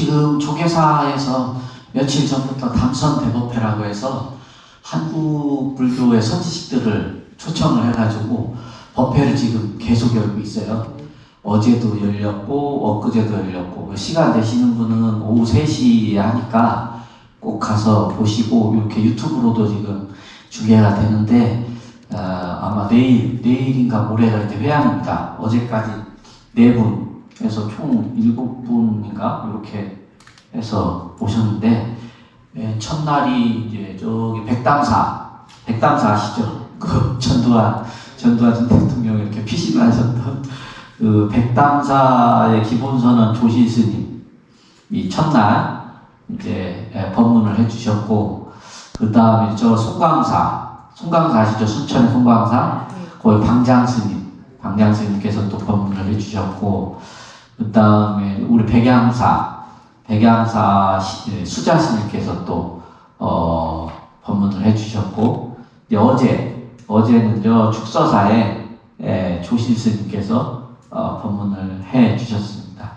지금 조계사에서 며칠 전부터 담선 대법회라고 해서 한국 불교의 선지식들을 초청을 해가지고 법회를 지금 계속 열고 있어요. 어제도 열렸고 엊그제도 열렸고, 시간 되시는 분은 오후 3시에 하니까 꼭 가서 보시고, 이렇게 유튜브로도 지금 중계가 되는데 아마 내일인가 모레가 이제 회양입니다. 어제까지 4분 해서 총 7분인가 이렇게 해서 오셨는데, 첫날이 이제 저기 백담사 아시죠? 그 전두환 전 대통령 이렇게 피신을 하셨던 그 백담사의 기본선언 조실 스님이 첫날 이제 법문을 해주셨고, 그 다음에 저 송광사 아시죠? 순천의 송광사, 거기 방장 스님께서 또 법문을 해주셨고, 그 다음에 우리 백양사 수자 스님께서 또 법문을 해주셨고, 어제는 저 축서사의 조실 스님께서 법문을 해주셨습니다.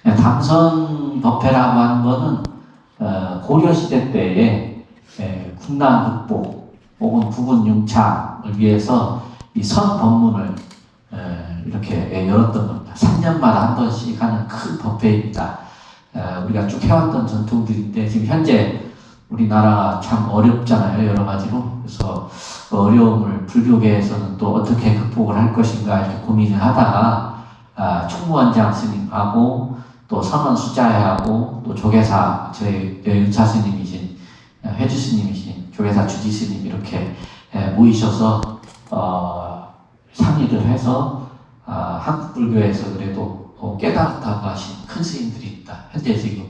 담선 법회라고 하는 것은 고려시대 때에 국난 극복 혹은 부군 융창을 위해서 이 선 법문을 이렇게 열었던 겁니다. 3년마다 한 번씩 하는 큰 법회입니다. 우리가 쭉 해왔던 전통들인데, 지금 현재 우리나라 참 어렵잖아요, 여러 가지로. 그래서 어려움을 불교계에서는 또 어떻게 극복을 할 것인가 이렇게 고민을 하다가 총무원장 스님하고 또 선원 수자회하고 또 조계사 저희 은사 스님이신 회주 스님이신 조계사 주지 스님 이렇게 모이셔서 상의를 해서 한국 불교에서 그래도 깨달았다고 하신 큰 스님들입니다. 현재 지금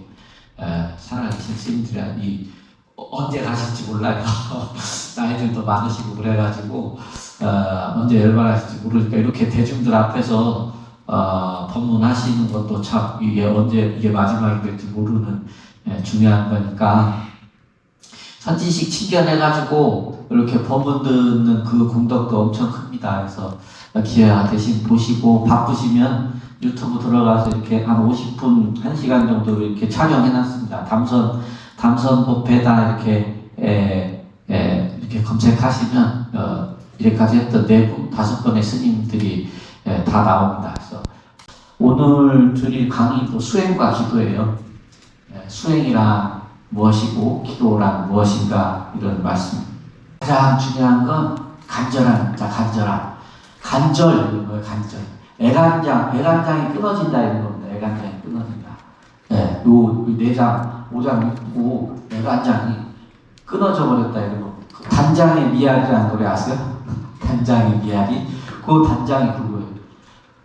살아계신 스님들이 언제 가실지 몰라요. 나이들도 많으시고 그래가지고 언제 열반하실지 모르니까 이렇게 대중들 앞에서 법문하시는 것도 참 이게 마지막이 될지 모르는 중요한 거니까, 선지식 친견해가지고 이렇게 법문 듣는 그功德도 엄청 큽니다. 그래서 기회가 되신 보시고, 바쁘시면 유튜브 들어가서 이렇게 한 50분, 1시간 정도 이렇게 촬영해놨습니다. 담선 법회다 이렇게 검색하시면 이제까지 했던 4분, 5번의 스님들이 다 나옵니다. 그래서 오늘 드릴 강의도 수행과 기도예요. 수행이란 무엇이고 기도란 무엇인가, 이런 말씀. 가장 중요한 건 간절함입니다. 간절 이런 거예요. 간절. 애간장이 끊어진다 이런 겁니다. 애간장이 끊어진다. 요 4장 5장 읽고 애간장이 끊어져 버렸다 이런 거. 단장의 미알이라는 노래 아세요? 단장의 미알이, 그 단장이 그거예요.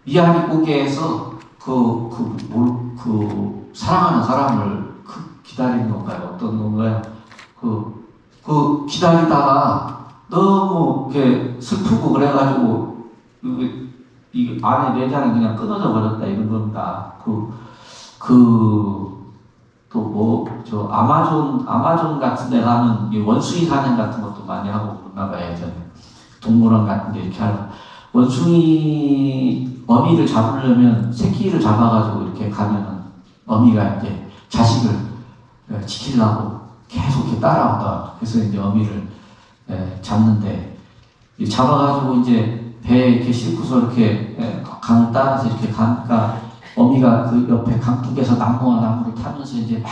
미알이 고개에서 사랑하는 사람을 기다리는 건가요? 어떤 건가요? 그 기다리다가 너무 이렇게 슬프고 그래가지고 이 안에 내장이 그냥 끊어져 버렸다 이런 겁니다. 저 아마존 같은 데 가면 원숭이 사냥 같은 것도 많이 하고 그러나 봐요. 저는 동물원 같은 데 이렇게 하고, 원숭이 어미를 잡으려면 새끼를 잡아가지고 이렇게 가면은 어미가 이제 자식을 지키려고 계속 이렇게 따라온다. 그래서 이제 어미를 잡는데, 잡아가지고 이제 배에 이렇게 싣고서 이렇게 강을 따라서 이렇게 가니까 어미가 그 옆에 강둑에서 나무와 나무를 타면서 이제 막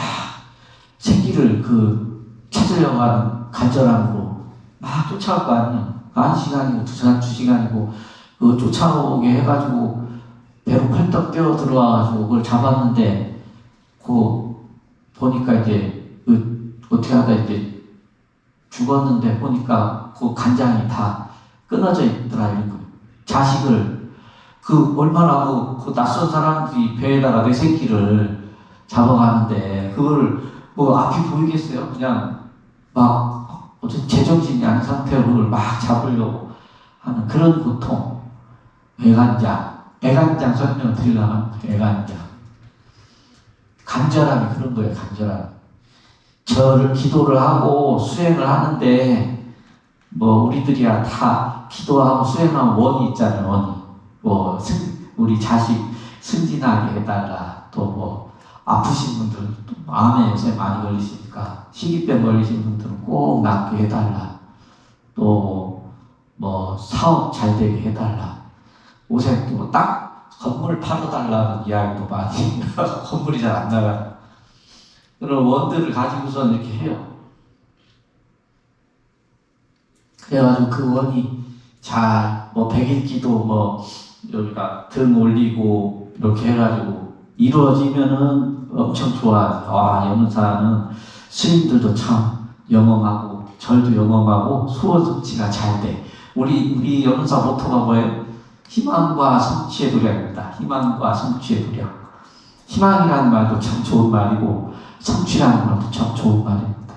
새끼를 찾으려고 하는 간절함으로 막 쫓아올 거 아니에요. 1시간이고 2시간이고 쫓아오게 해가지고 배로 펄떡 뛰어 들어와가지고 그걸 잡았는데, 보니까 이제 어떻게 하다 이제 죽었는데 보니까 그 간장이 다 끊어져 있더라 이런 거예요. 자식을 얼마나 그 낯선 사람들이 배에다가 내 새끼를 잡아가는데 그걸 앞이 보이겠어요? 그냥 막 어떤 제정신이 아닌 상태로 그걸 막 잡으려고 하는 그런 고통. 애간장 설명 드리려고 합니다. 애간장. 간절함이 그런 거예요. 간절함. 기도를 하고 수행을 하는데 우리들이야 다 기도하고 수행하면 원이 있잖아요. 원이. 우리 자식 승진하게 해달라. 또 아프신 분들, 암에 요새 많이 걸리시니까 식이병 걸리신 분들은 꼭 낫게 해달라. 또 뭐 사업 잘 되게 해달라. 요새 또 딱 건물 팔아달라는 이야기도 많이 건물이 잘 안 나가요. 그런 원들을 가지고선 이렇게 해요. 그래가지고 그 원이 잘 뭐 100일 기도 뭐 여기가 등 올리고 이렇게 해가지고 이루어지면은 엄청 좋아하죠. 아, 연은사는 스님들도 참 영험하고 절도 영험하고 소원 성취가 잘 돼. 우리 연은사 모토가 뭐예요? 희망과 성취의 도량입니다. 희망과 성취의 도량. 희망이라는 말도 참 좋은 말이고 성취라는 말도 참 좋은 말입니다.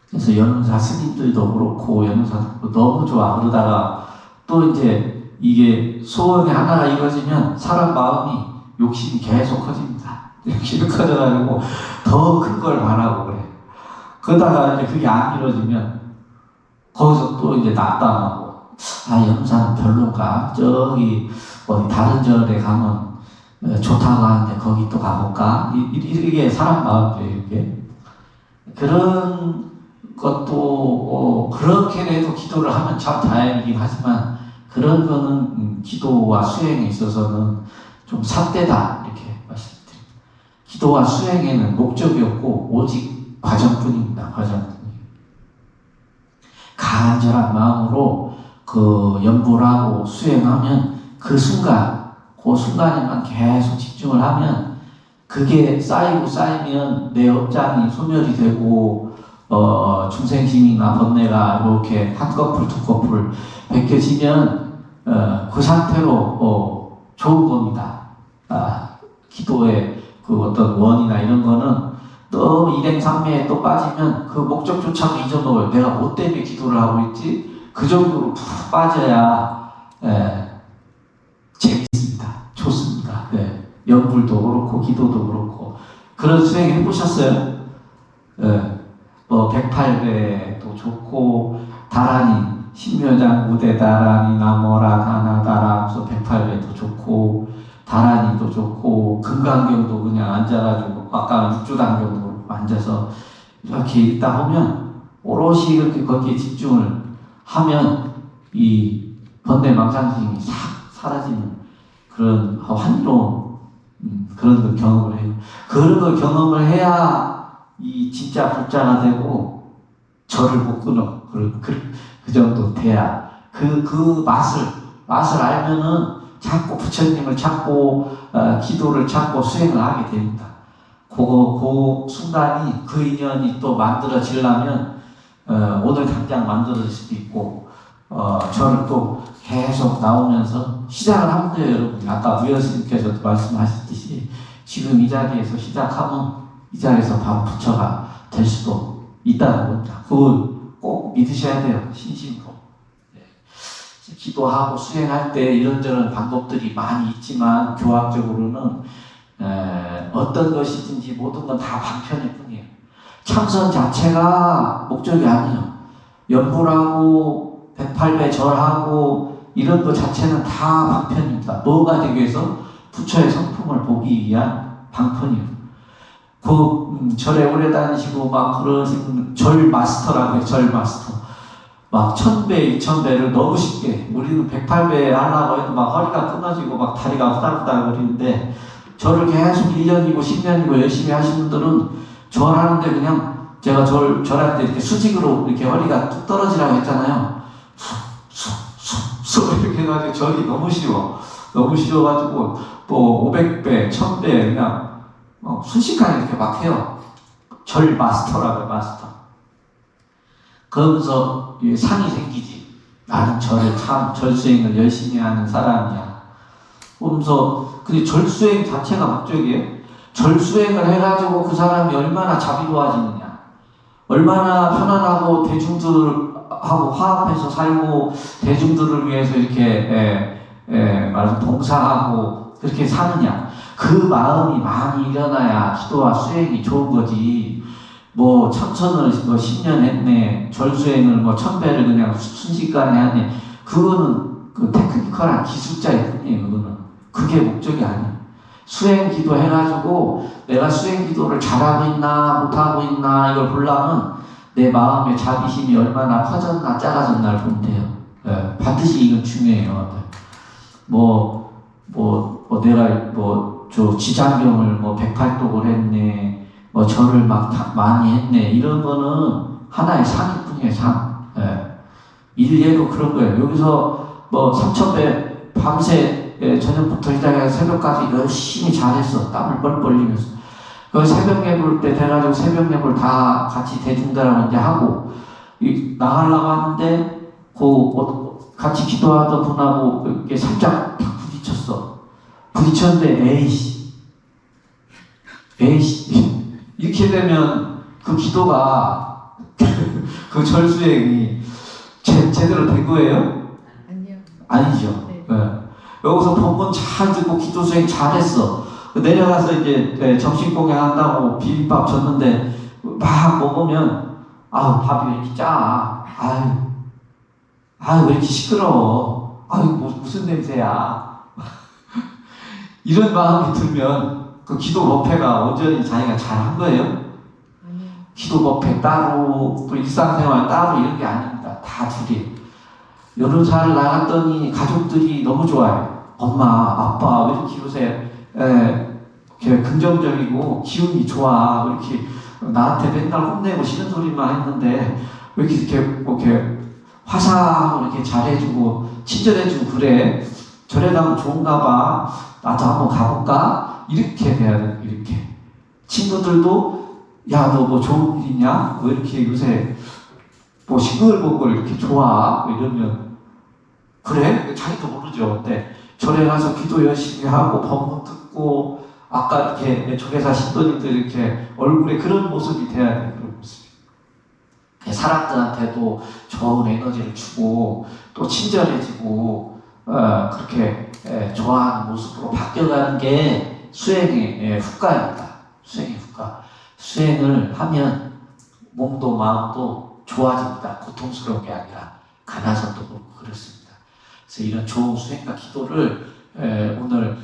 그래서 연은사 스님들도 그렇고 연은사도 너무 좋아. 그러다가 또 이제 이게 소원이 하나가 이루어지면 사람 마음이 욕심이 계속 커집니다. 욕심이 커져가지고 더 큰 걸 바라고 그래. 그러다가 이제 그게 안 이루어지면 거기서 또 이제 낙담하고, 아, 연사는 별론가? 저기 어디 다른 절에 가면 좋다고 하는데 거기 또 가볼까? 이게 사람 마음이에요. 이게 그런 것도 그렇게라도 기도를 하면 참 다행이긴 하지만 그런 거는 기도와 수행에 있어서는 좀 삿대다 이렇게 말씀드립니다. 기도와 수행에는 목적이 없고 오직 과정뿐입니다. 과정뿐이에요. 간절한 마음으로 그 연보를 하고 수행하면 그 순간에만 계속 집중을 하면 그게 쌓이면 내 업장이 소멸이 되고 중생심이나 번뇌가 이렇게 한 커플 두 커플 벗겨지면 그 상태로 좋은 겁니다. 기도의 그 어떤 원이나 이런 거는 너무 일행상매에 또 빠지면 그 목적조차도 잊어먹어요. 내가 뭐 때문에 기도를 하고 있지? 그 정도로 푹 빠져야 재밌습니다. 좋습니다. 네. 연불도 그렇고 기도도 그렇고 그런 수행 해보셨어요? 뭐 108배도 좋고 다란이 신묘장 무대 다란이 나모라 하나다라 하면서 108배도 좋고 다란이도 좋고 금강경도 그냥 앉아가지고 아까 육조단경도 앉아서 이렇게 읽다 보면 오롯이 그렇게 거기에 집중을 하면 이 번뇌망상심이 싹 사라지는 그런 환희로운 그런 걸 경험을 해요. 그런 걸 경험을 해야 이 진짜 불자가 되고 절을 못 끊어. 그 정도 돼야 그 맛을 알면은 자꾸 부처님을 찾고 기도를 찾고 수행을 하게 됩니다. 그 순간이 그 인연이 또 만들어지려면 오늘 당장 만들어질 수도 있고 저를 또 계속 나오면서 시작을 하면 돼요. 여러분 아까 무여스님께서도 말씀하셨듯이 지금 이 자리에서 시작하면 이 자리에서 바로 부처가 될 수도 있다는 겁니다. 그걸 꼭 믿으셔야 돼요. 신심으로. 기도하고 수행할 때 이런저런 방법들이 많이 있지만 교학적으로는 어떤 것이든지 모든 건 다 방편일 뿐이에요. 참선 자체가 목적이 아니에요. 연불하고 108배 절하고 이런 것 자체는 다 방편입니다. 뭐가 되기 위해서 부처의 성품을 보기 위한 방편이에요. 절에 오래 다니시고 막 그러신 절 마스터라고 해요. 절 마스터. 막 1000배, 2000배를 너무 쉽게 우리는 108배 하려고 해도 막 허리가 끊어지고 막 다리가 후달후달 거리는데 절을 계속 1년이고 10년이고 열심히 하신 분들은 절하는데 그냥 제가 절할 때 이렇게 수직으로 이렇게 허리가 뚝 떨어지라고 했잖아요. 쑥 이렇게 해가지고 절이 너무 쉬워. 너무 쉬워가지고 또 500배, 1000배 그냥 순식간에 이렇게 막 해요. 절 마스터라고요. 마스터. 그러면서 상이 생기지. 나는 절수행을 열심히 하는 사람이야. 그러면서 근데 절수행 자체가 목적이에요. 절수행을 해가지고 그 사람이 얼마나 자비로워지느냐, 얼마나 편안하고 대중들하고 화합해서 살고 대중들을 위해서 이렇게 말해서 봉사하고 그렇게 사느냐, 그 마음이 많이 일어나야 기도와 수행이 좋은 거지. 뭐 참선을 뭐 10년 했네, 절수행을 뭐 1000배를 그냥 순식간에 하네, 그거는 그 테크니컬한 기술자일 뿐이에요. 그거는 그게 목적이 아니에요. 수행 기도 해가지고 내가 수행 기도를 잘하고 있나 못하고 있나 이걸 보려면 내 마음의 자비심이 얼마나 커졌나 작아졌나를 보면 돼요. 예, 반드시 이건 중요해요. 내가 저 지장경을 108독을 했네, 절을 많이 했네, 이런 거는 하나의 상일 뿐이에요, 상. 예. 일례로 그런 거예요. 여기서 3,000배 밤새 저녁부터 시작해서 새벽까지 열심히 잘했어. 땀을 뻘뻘 흘리면서. 그 새벽 예불 때 돼가지고 새벽 예불 다 같이 대중들하고 이제 하고, 나가려고 하는데, 같이 기도하던 분하고 이렇게 살짝 탁 부딪혔는데, 에이씨. 이렇게 되면 그 기도가, 그 절수행이 제대로 된 거예요? 아니요. 아니죠. 네. 네. 여기서 본문 잘 듣고 기도 수행 잘했어. 내려가서 이제 점심 공양한다고 비빔밥 줬는데 막 먹으면 밥이 왜 이렇게 짜? 왜 이렇게 시끄러워? 무슨 냄새야? 이런 마음이 들면 그 기도 법회가 온전히 자기가 잘한 거예요? 아니요. 기도 법회 따로 또 일상생활 따로 이런 게 아닙니다. 다 둘이. 여러 살 나갔더니 가족들이 너무 좋아요. 엄마, 아빠 왜 이렇게 요새 이렇게 긍정적이고 기운이 좋아. 왜 이렇게 나한테 맨날 혼내고 싫은 소리만 했는데 왜 이렇게 화사하고 이렇게 잘해주고 친절해주고 그래. 절에 가면 좋은가 봐. 나도 한번 가볼까? 이렇게 돼야 돼. 이렇게. 친구들도 야, 너 좋은 일 있냐? 왜 이렇게 요새 싱글벙글 이렇게 좋아? 이러면 그래? 자기도 모르죠. 근데 절에 가서 기도 열심히 하고 법문 듣고 아까 이렇게 조계사 신도님들 이렇게 얼굴에 그런 모습이 돼야 돼. 그런 모습이. 사람들한테도 좋은 에너지를 주고 또 친절해지고 그렇게 좋아하는 모습으로 바뀌어가는 게 수행의 후과입니다. 수행의 후과. 수행을 하면 몸도 마음도 좋아집니다. 고통스러운 게 아니라 가나서도 그렇습니다. 그래서 이런 좋은 수행과 기도를 오늘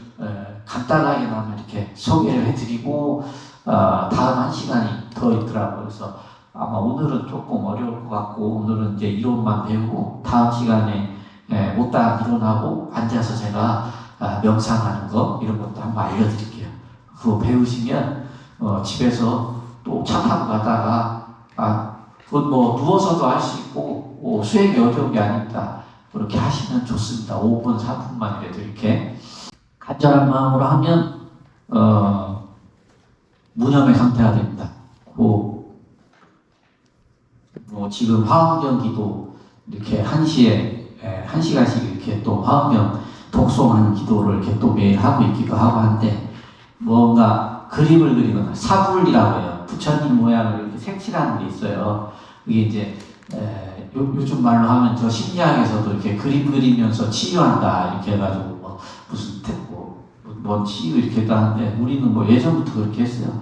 간단하게나마 이렇게 소개를 해드리고 다음 한 시간이 더 있더라고요. 그래서 아마 오늘은 조금 어려울 것 같고 오늘은 이제 이론만 배우고 다음 시간에 못다한 이론하고 앉아서 제가 명상하는 거 이런 것도 한번 알려드릴게요. 그거 배우시면 집에서 또 차 타고 가다가 그건 누워서도 할 수 있고 수행이 어려운 게 아닙니다. 그렇게 하시면 좋습니다. 5분, 3분만이라도 이렇게 간절한 마음으로 하면 무념의 상태가 됩니다. 지금 화엄경 기도 이렇게 1시에 1시간씩 이렇게 또 화엄경 독송하는 기도를 이렇게 또 매일 하고 있기도 하고 한데 뭔가 그림을 그리거나 사불이라고 해요. 부처님 모양을 이렇게 색칠하는 게 있어요. 이게 이제 요즘 말로 하면 저 심리학에서도 이렇게 그림 그리면서 치유한다 이렇게 해가지고 무슨 뭔 치유 이렇게 하는데 우리는 예전부터 그렇게 했어요.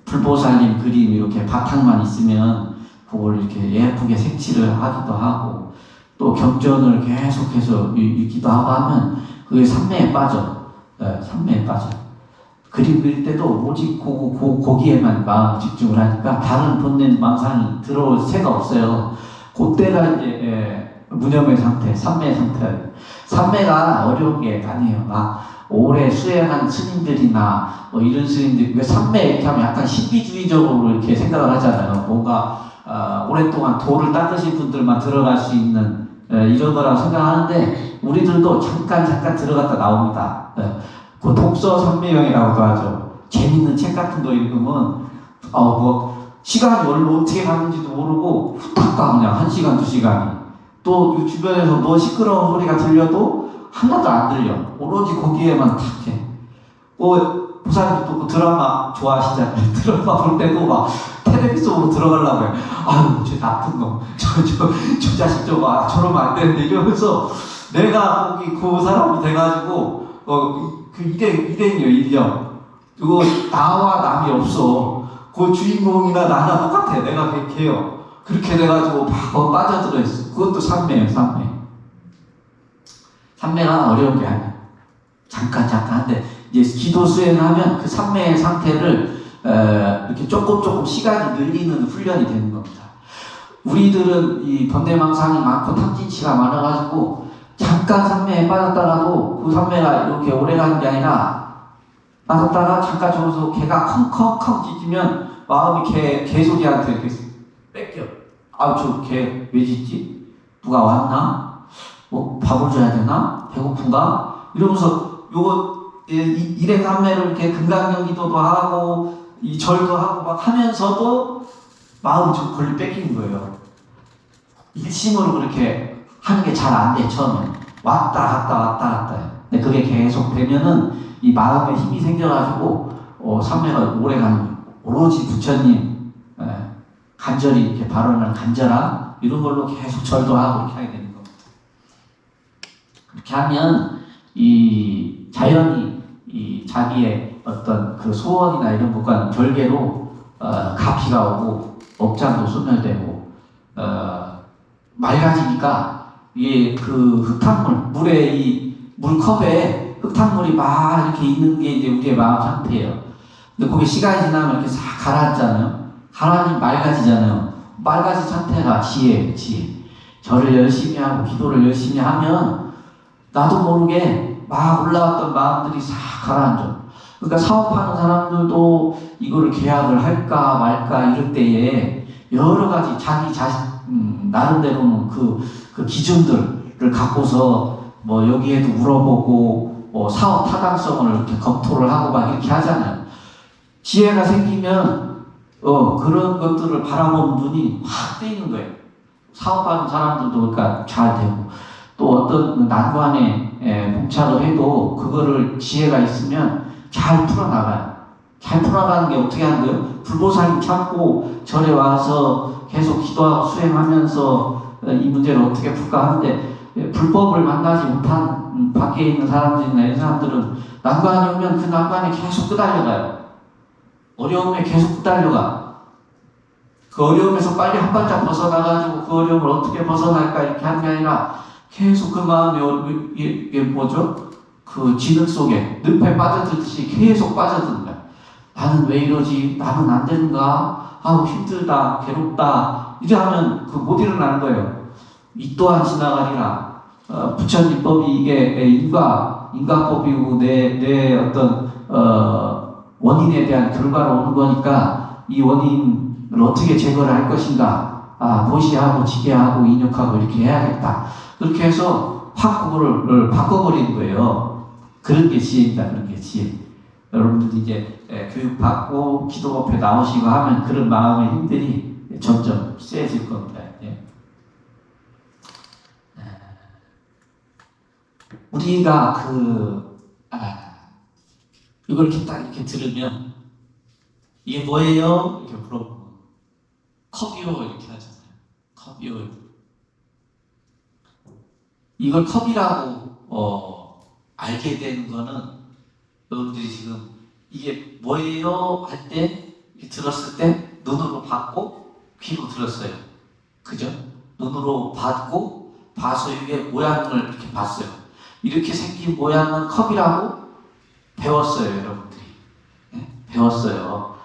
불보살님 그림 이렇게 바탕만 있으면 그걸 이렇게 예쁘게 색칠을 하기도 하고 또 경전을 계속해서 읽기도 하고 하면 그게 삼매에 빠져. 삼매에 빠져. 그림 그릴 때도 오직 거기에만 마음 집중을 하니까 다른 본능 망상이 들어올 새가 없어요. 그때가 이제 무념의 상태, 삼매의 상태. 삼매가 어려운 게 아니에요. 오래 수행한 스님들이나 이런 스님들, 삼매 이렇게 하면 약간 신비주의적으로 이렇게 생각을 하잖아요. 뭔가 오랫동안 도를 닦으신 분들만 들어갈 수 있는 이런 거라고 생각하는데 우리들도 잠깐 들어갔다 나옵니다. 그 독서 삼매형이라고도 하죠. 재밌는 책 같은 거 읽으면 시간이 원래 어떻게 가는지도 모르고 후딱 가 그냥 1시간, 2시간이. 또 주변에서 시끄러운 소리가 들려도 하나도 안 들려. 오로지 거기에만 탁 해. 부사님도 또 드라마 좋아하시잖아요. 드라마 볼 때도 텔레비 속으로 들어가려고 해요. 저 나쁜 놈. 저 자식 저러면 안 되는데 이러면서 내가 거기 그 사람이 돼가지고 그 일행이에요, 일령. 그거 나와 남이 없어. 그 주인공이나 나나 똑같아. 내가 걔요. 그렇게 돼가지고 막 빠져들어 있어. 그것도 삼매예요, 삼매. 삼매가 어려운 게 아니야. 잠깐 한데 이제 기도 수행하면 그 삼매의 상태를 이렇게 조금 시간이 늘리는 훈련이 되는 겁니다. 우리들은 이 번뇌망상이 많고 탐진치가 많아가지고 잠깐 삼매에 빠졌다가도 그 삼매가 이렇게 오래 가는 게 아니라 빠졌다가 잠깐 저기서 개가 컹컹컹 짖으면 마음이 개소리한테 이렇게 뺏겨. 아, 저 개 왜 짖지? 누가 왔나? 뭐 밥을 줘야 되나? 배고픈가? 이러면서 요거 일행삼매를 이렇게 금강경기도도 하고 이 절도 하고 막 하면서도 마음이 좀 걸리 뺏기는 거예요. 일심으로 그렇게 하는 게 잘 안 돼, 처음에. 왔다 갔다 해요. 근데 그게 계속 되면은 이 마음에 힘이 생겨가지고, 삼매가 오래 가는 거예요. 오로지 부처님, 간절히 이렇게 발언을 간절함, 이런 걸로 계속 절도 하고 이렇게 하게 되는 겁니다. 그렇게 하면, 이 자연이 이 자기의 어떤 그 소원이나 이런 것과는 별개로, 가피가 오고, 업장도 소멸되고, 맑아지니까 이게 그 흙탕물, 물에 이 물컵에 흙탕물이 막 이렇게 있는 게 이제 우리의 마음 상태예요. 근데 거기 시간이 지나면 이렇게 싹 가라앉잖아요. 가라앉으면 맑아지잖아요. 맑아진 상태가 지혜예요, 지혜. 절을 열심히 하고 기도를 열심히 하면 나도 모르게 막 올라왔던 마음들이 싹 가라앉아. 그러니까 사업하는 사람들도 이거를 계약을 할까 말까 이럴 때에 여러 가지 자기 자신 나름대로는 그 기준들을 갖고서 뭐 여기에도 물어보고 사업 타당성을 이렇게 검토를 하고 막 이렇게 하잖아요. 지혜가 생기면 그런 것들을 바라보는 눈이 확 뜨이는 거예요. 사업하는 사람들도 그러니까 잘 되고 또 어떤 난관에 봉착을 해도 그거를 지혜가 있으면 잘 풀어나가요. 잘 풀어나가는 게 어떻게 하는 거예요? 불보살님 찾고 절에 와서 계속 기도하고 수행하면서 이 문제를 어떻게 풀까 하는데 불법을 만나지 못한 밖에 있는 사람들이나 이런 사람들은 난관이 오면 그 난관에 계속 끄달려가요. 어려움에 계속 끄달려가. 그 어려움에서 빨리 한 발짝 벗어나가지고 그 어려움을 어떻게 벗어날까 이렇게 하는 게 아니라 계속 그 마음에 이게 뭐죠? 그 진흙 속에 늪에 빠져들듯이 계속 빠져드는 거야. 나는 왜 이러지? 나는 안 되는가? 아우 힘들다, 괴롭다. 이래 하면 그 못 일어나는 거예요. 이 또한 지나가리라. 부처님법이 이게 인과법이고 내 어떤 원인에 대한 결과로 오는 거니까 이 원인을 어떻게 제거를 할 것인가? 보시하고 지게하고 인욕하고 이렇게 해야겠다. 그렇게 해서 확 그거를 바꿔버리는 거예요. 그런 게 지혜입니다. 그런 게 지혜. 여러분들 이제 교육받고 기도법에 나오시고 하면 그런 마음의 힘들이 점점 세질 겁니다. 예. 우리가 이걸 이렇게 딱 이렇게 들으면 이게 뭐예요? 이렇게 물어보면 컵이요 이렇게 하잖아요. 컵이요. 이걸 컵이라고 알게 된 거는 여러분들이 지금 이게 뭐예요? 할 때 들었을 때 눈으로 봤고 귀로 들었어요. 그죠? 눈으로 봤고 봐서 이게 모양을 이렇게 봤어요. 이렇게 생긴 모양은 컵이라고 배웠어요, 여러분들이. 네? 배웠어요.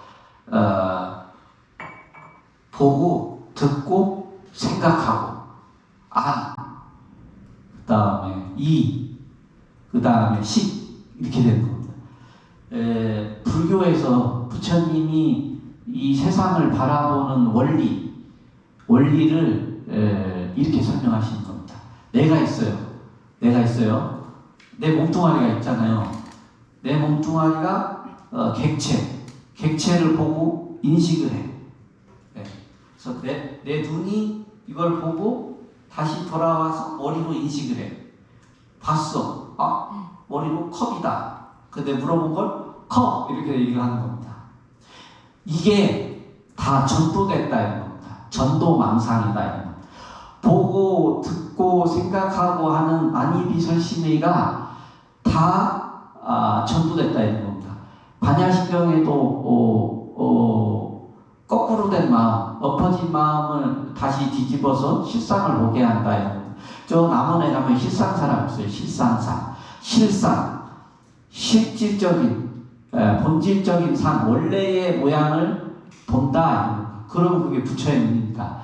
보고 듣고 생각하고 그 다음에 그 다음에 이렇게 되는 겁니다. 불교에서 부처님이 이 세상을 바라보는 원리를 이렇게 설명하시는 겁니다. 내가 있어요. 내 몸뚱아리가 있잖아요. 내 몸뚱아리가 객체를 보고 인식을 해. 네. 그래서 내 눈이 이걸 보고 다시 돌아와서 머리로 인식을 해. 봤어. 머리로 컵이다. 근데 물어본 걸 컵 이렇게 얘기를 하는 겁니다. 이게 다 전도됐다 이런 겁니다. 전도망상이다 이런 겁니다. 보고 듣고 생각하고 하는 안이비설심의가 다 전도됐다 이런 겁니다. 반야심경에도 거꾸로 된 마음, 엎어진 마음을 다시 뒤집어서 실상을 보게 한다 이런 겁니다. 저 남원에 가면 실상사라고 있어요. 실상사. 실질적인 본질적인 상 원래의 모양을 본다. 그럼 그게 부처의 눈입니다.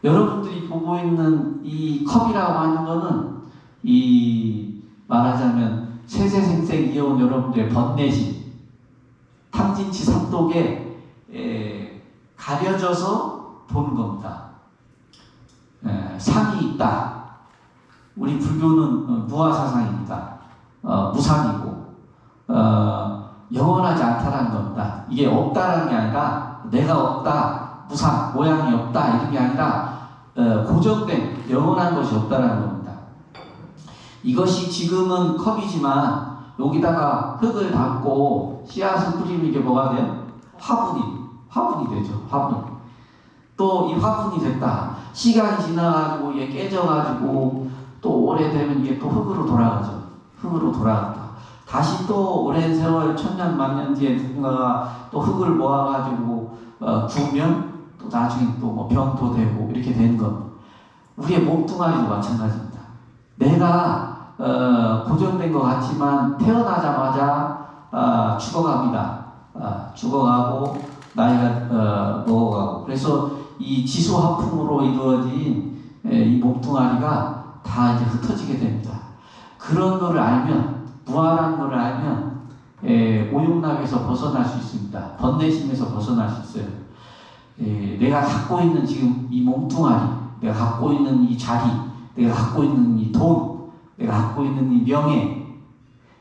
여러분들이 보고 있는 이 컵이라고 하는 거는 이 말하자면 세세생생 이어온 여러분들의 번뇌심, 탐진치 삼독에 가려져서 보는 겁니다. 상이 있다. 우리 불교는 무아사상입니다. 무상이고 영원하지 않다라는 겁니다. 이게 없다라는 게 아니라 내가 없다, 무상, 모양이 없다 이런 게 아니라 고정된 영원한 것이 없다라는 겁니다. 이것이 지금은 컵이지만 여기다가 흙을 담고 씨앗을 뿌리면 이게 뭐가 돼요? 화분이 되죠. 화분. 또 이 화분이 됐다. 시간이 지나가지고 이게 깨져가지고 또 오래되면 이게 또 흙으로 돌아가죠. 흙으로 돌아갔다. 다시 또 오랜 세월 천년 만년 뒤에 누군가가 또 흙을 모아가지고 구우면 또 나중에 또 뭐 병도 되고 이렇게 되는 것. 우리의 몸뚱아리도 마찬가지입니다. 내가 고정된 것 같지만 태어나자마자 죽어갑니다. 죽어가고 나이가 먹어가고. 그래서 이 지수화풍으로 이루어진 이 몸뚱아리가 다 이제 흩어지게 됩니다. 그런 거를 알면, 무아라는 거를 알면 오용락에서 벗어날 수 있습니다. 번뇌심에서 벗어날 수 있어요. 내가 갖고 있는 지금 이 몸뚱아리, 내가 갖고 있는 이 자리, 내가 갖고 있는 이 돈, 내가 갖고 있는 이 명예,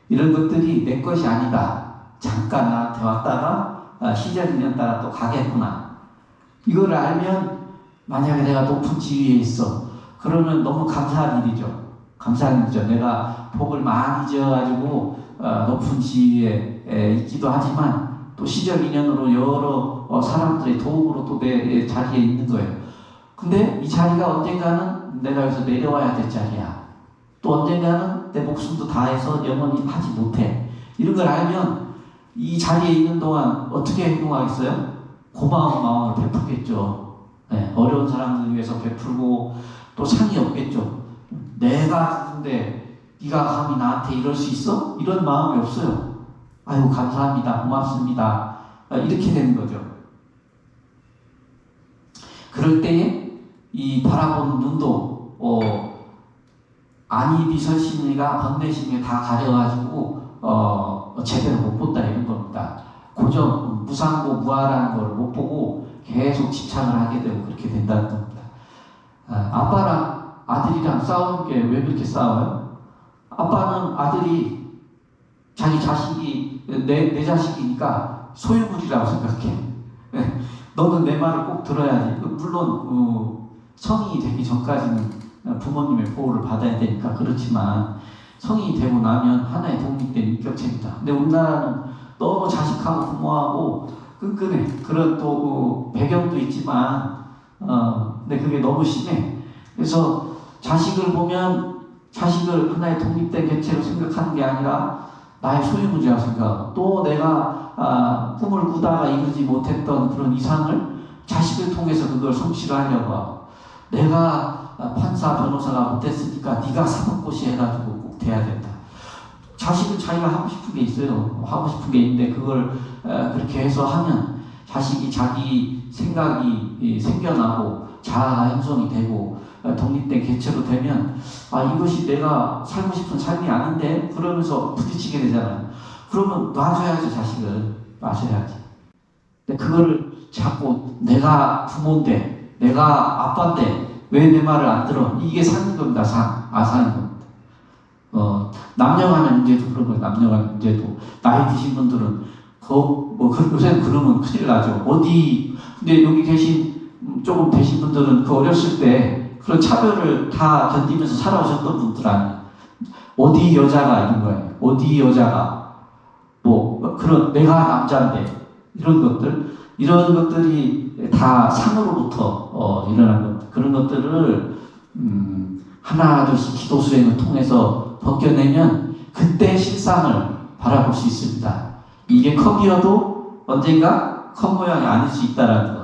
이런 것들이 내 것이 아니다. 잠깐 나한테 왔다가 시절 인연따라 또 가겠구나. 이걸 알면 만약에 내가 높은 지위에 있어. 그러면 너무 감사한 일이죠. 감사한 일이죠. 내가 복을 많이 지어가지고 높은 지위에 있기도 하지만 또 시절 인연으로 여러 사람들의 도움으로 또 내 자리에 있는 거예요. 근데 이 자리가 언젠가는 내가 여기서 내려와야 될 자리야. 또 언젠가는 내 목숨도 다해서 영원히 하지 못해. 이런 걸 알면 이 자리에 있는 동안 어떻게 행동하겠어요? 고마운 마음을 베풀겠죠. 어려운 사람들 위해서 베풀고 또 상이 없겠죠. 내가 누군데 네가 감히 나한테 이럴 수 있어? 이런 마음이 없어요. 아이고 감사합니다. 고맙습니다. 이렇게 되는 거죠. 그럴 때에 이 바라보는 눈도 안이비설심이가 번뇌심에 다 가려가지고 제대로 못 본다 이런 겁니다. 고정, 무상고, 무아라는 걸 못 보고 계속 집착을 하게 되고 그렇게 된다는 겁니다. 아빠랑 아들이랑 싸우는 게 왜 그렇게 싸워요? 아빠는 아들이 자기 자식이 내 자식이니까 소유물이라고 생각해. 너는 내 말을 꼭 들어야지. 물론 성인이 되기 전까지는 부모님의 보호를 받아야 되니까 그렇지만 성인이 되고 나면 하나의 독립된 인격체입니다. 근데 우리나라는 너무 자식하고 부모하고 끈끈해. 그런 또 배경도 있지만 근데 그게 너무 심해. 그래서 자식을 보면 자식을 하나의 독립된 개체로 생각하는 게 아니라 나의 소유물이라고 생각하고 또 내가 꿈을 꾸다가 이루지 못했던 그런 이상을 자식을 통해서 그걸 성취를 하려고 하고 내가 판사 변호사가 못됐으니까 네가 사법고시 해가지고 꼭 돼야 된다. 자식은 자기가 하고 싶은 게 있어요. 하고 싶은 게 있는데 그걸 그렇게 해서 하면 자식이 자기 생각이 생겨나고 자아가 형성이 되고 독립된 개체로 되면 이것이 내가 살고 싶은 삶이 아닌데 그러면서 부딪히게 되잖아요. 그러면 놔줘야죠. 자식을 놔줘야지. 근데 그거를 자꾸 내가 부모인데 내가 아빠인데 왜 내 말을 안 들어? 이게 상인 겁니다. 아상인 겁니다. 남녀간의 문제도 그런 거예요. 남녀간의 문제도 나이 드신 분들은 요새 그러면 큰일 나죠. 근데 여기 계신 조금 되신 분들은 그 어렸을 때 그런 차별을 다 견디면서 살아오셨던 분들 아니에요. 어디 여자가 이런 거예요. 어디 여자가 그런 내가 남자인데 이런 것들이 다 상으로부터 일어난 겁니다. 그런 것들을 하나둘씩 기도 수행을 통해서 벗겨내면 그때 실상을 바라볼 수 있습니다. 이게 컵이어도 언젠가 컵 모양이 아닐 수 있다라는 것.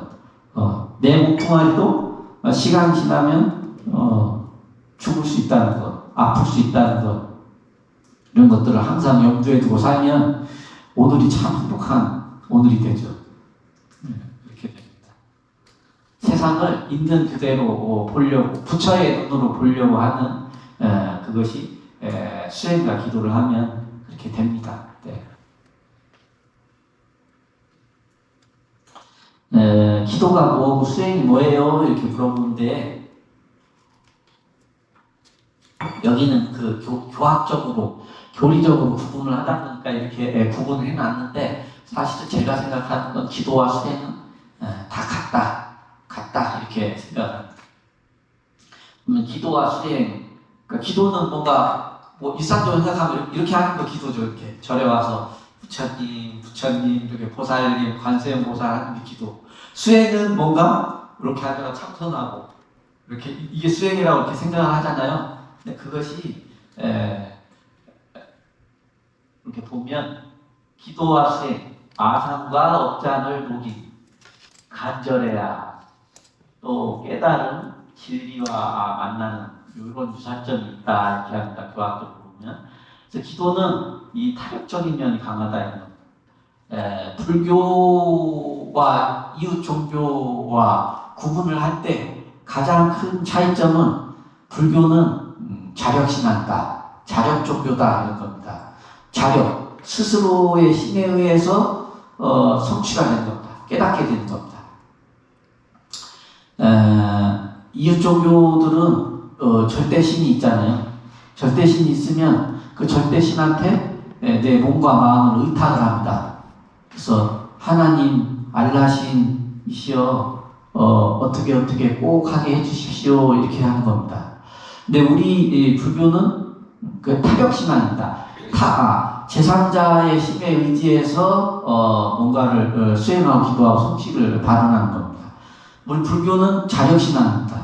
내 몸뚱아리도 시간이 지나면 죽을 수 있다는 것, 아플 수 있다는 것. 이런 것들을 항상 염두에 두고 살면 오늘이 참 행복한 오늘이 되죠. 이렇게 됩니다. 세상을 있는 그대로 보려고, 부처의 눈으로 보려고 하는 그것이 수행과 기도를 하면 그렇게 됩니다. 기도가 뭐고 수행이 뭐예요? 이렇게 물어보는데, 여기는 그 교학적으로, 교리적으로 구분을 하다 보니까 이렇게 구분을 해놨는데, 사실은 제가 생각하는 건 기도와 수행은 다 같다 이렇게 생각합니다. 그러면 기도와 수행, 그러니까 기도는 뭔가 뭐 일상적으로 생각하면 이렇게 하는 거 기도죠. 이렇게 절에 와서 부처님, 이렇게 보살님, 관세음보살 하는 게 기도. 수행은 뭔가 이렇게 하다가 참선하고 이렇게 이게 수행이라고 이렇게 생각을 하잖아요. 근데 그것이 이렇게 보면 기도와 수행, 아상과 업장을 녹인 간절해야 또 깨달은 진리와 만나는 이런 유사점이 있다 이렇게 합니다. 교학적으로 보면. 그래서 기도는 이 타격적인 면이 강하다 이런 겁니다. 불교와 이웃 종교와 구분을 할 때 가장 큰 차이점은 불교는 자력신앙이다, 자력 종교다 이런 겁니다. 자력, 스스로의 힘에 의해서 성취가 되는 겁니다. 깨닫게 되는 겁니다. 이웃 종교들은 절대신이 있잖아요. 절대신이 있으면 그 절대신한테 내 몸과 마음을 의탁을 합니다. 그래서 하나님, 알라신이시여 어떻게 꼭 하게 해주십시오 이렇게 하는 겁니다. 근데 우리 불교는 그 타격신앙입니다. 제3자의 힘에 의지해서 뭔가를 수행하고 기도하고 성취를 발언하는 겁니다. 우리 불교는 자력신앙입니다.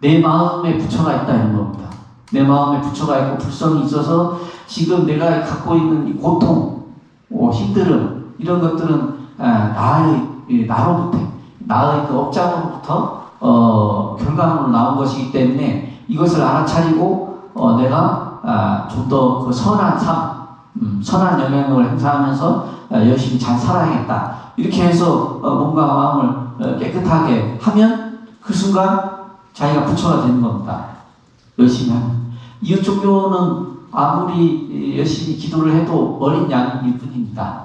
내 마음에 부처가 있다 이런 겁니다. 내 마음에 부처가 있고 불성이 있어서 지금 내가 갖고 있는 이 고통, 힘듦 이런 것들은 나로부터 나의 그 업장으로부터 결과물로 나온 것이기 때문에 이것을 알아차리고 내가 좀 더 그 선한 삶, 선한 영향력을 행사하면서 열심히 잘 살아야겠다 이렇게 해서 몸과 마음을 깨끗하게 하면 그 순간 자기가 부처가 되는 겁니다. 열심히 하면. 이웃 종교는 아무리 열심히 기도를 해도 어린 양일 뿐입니다.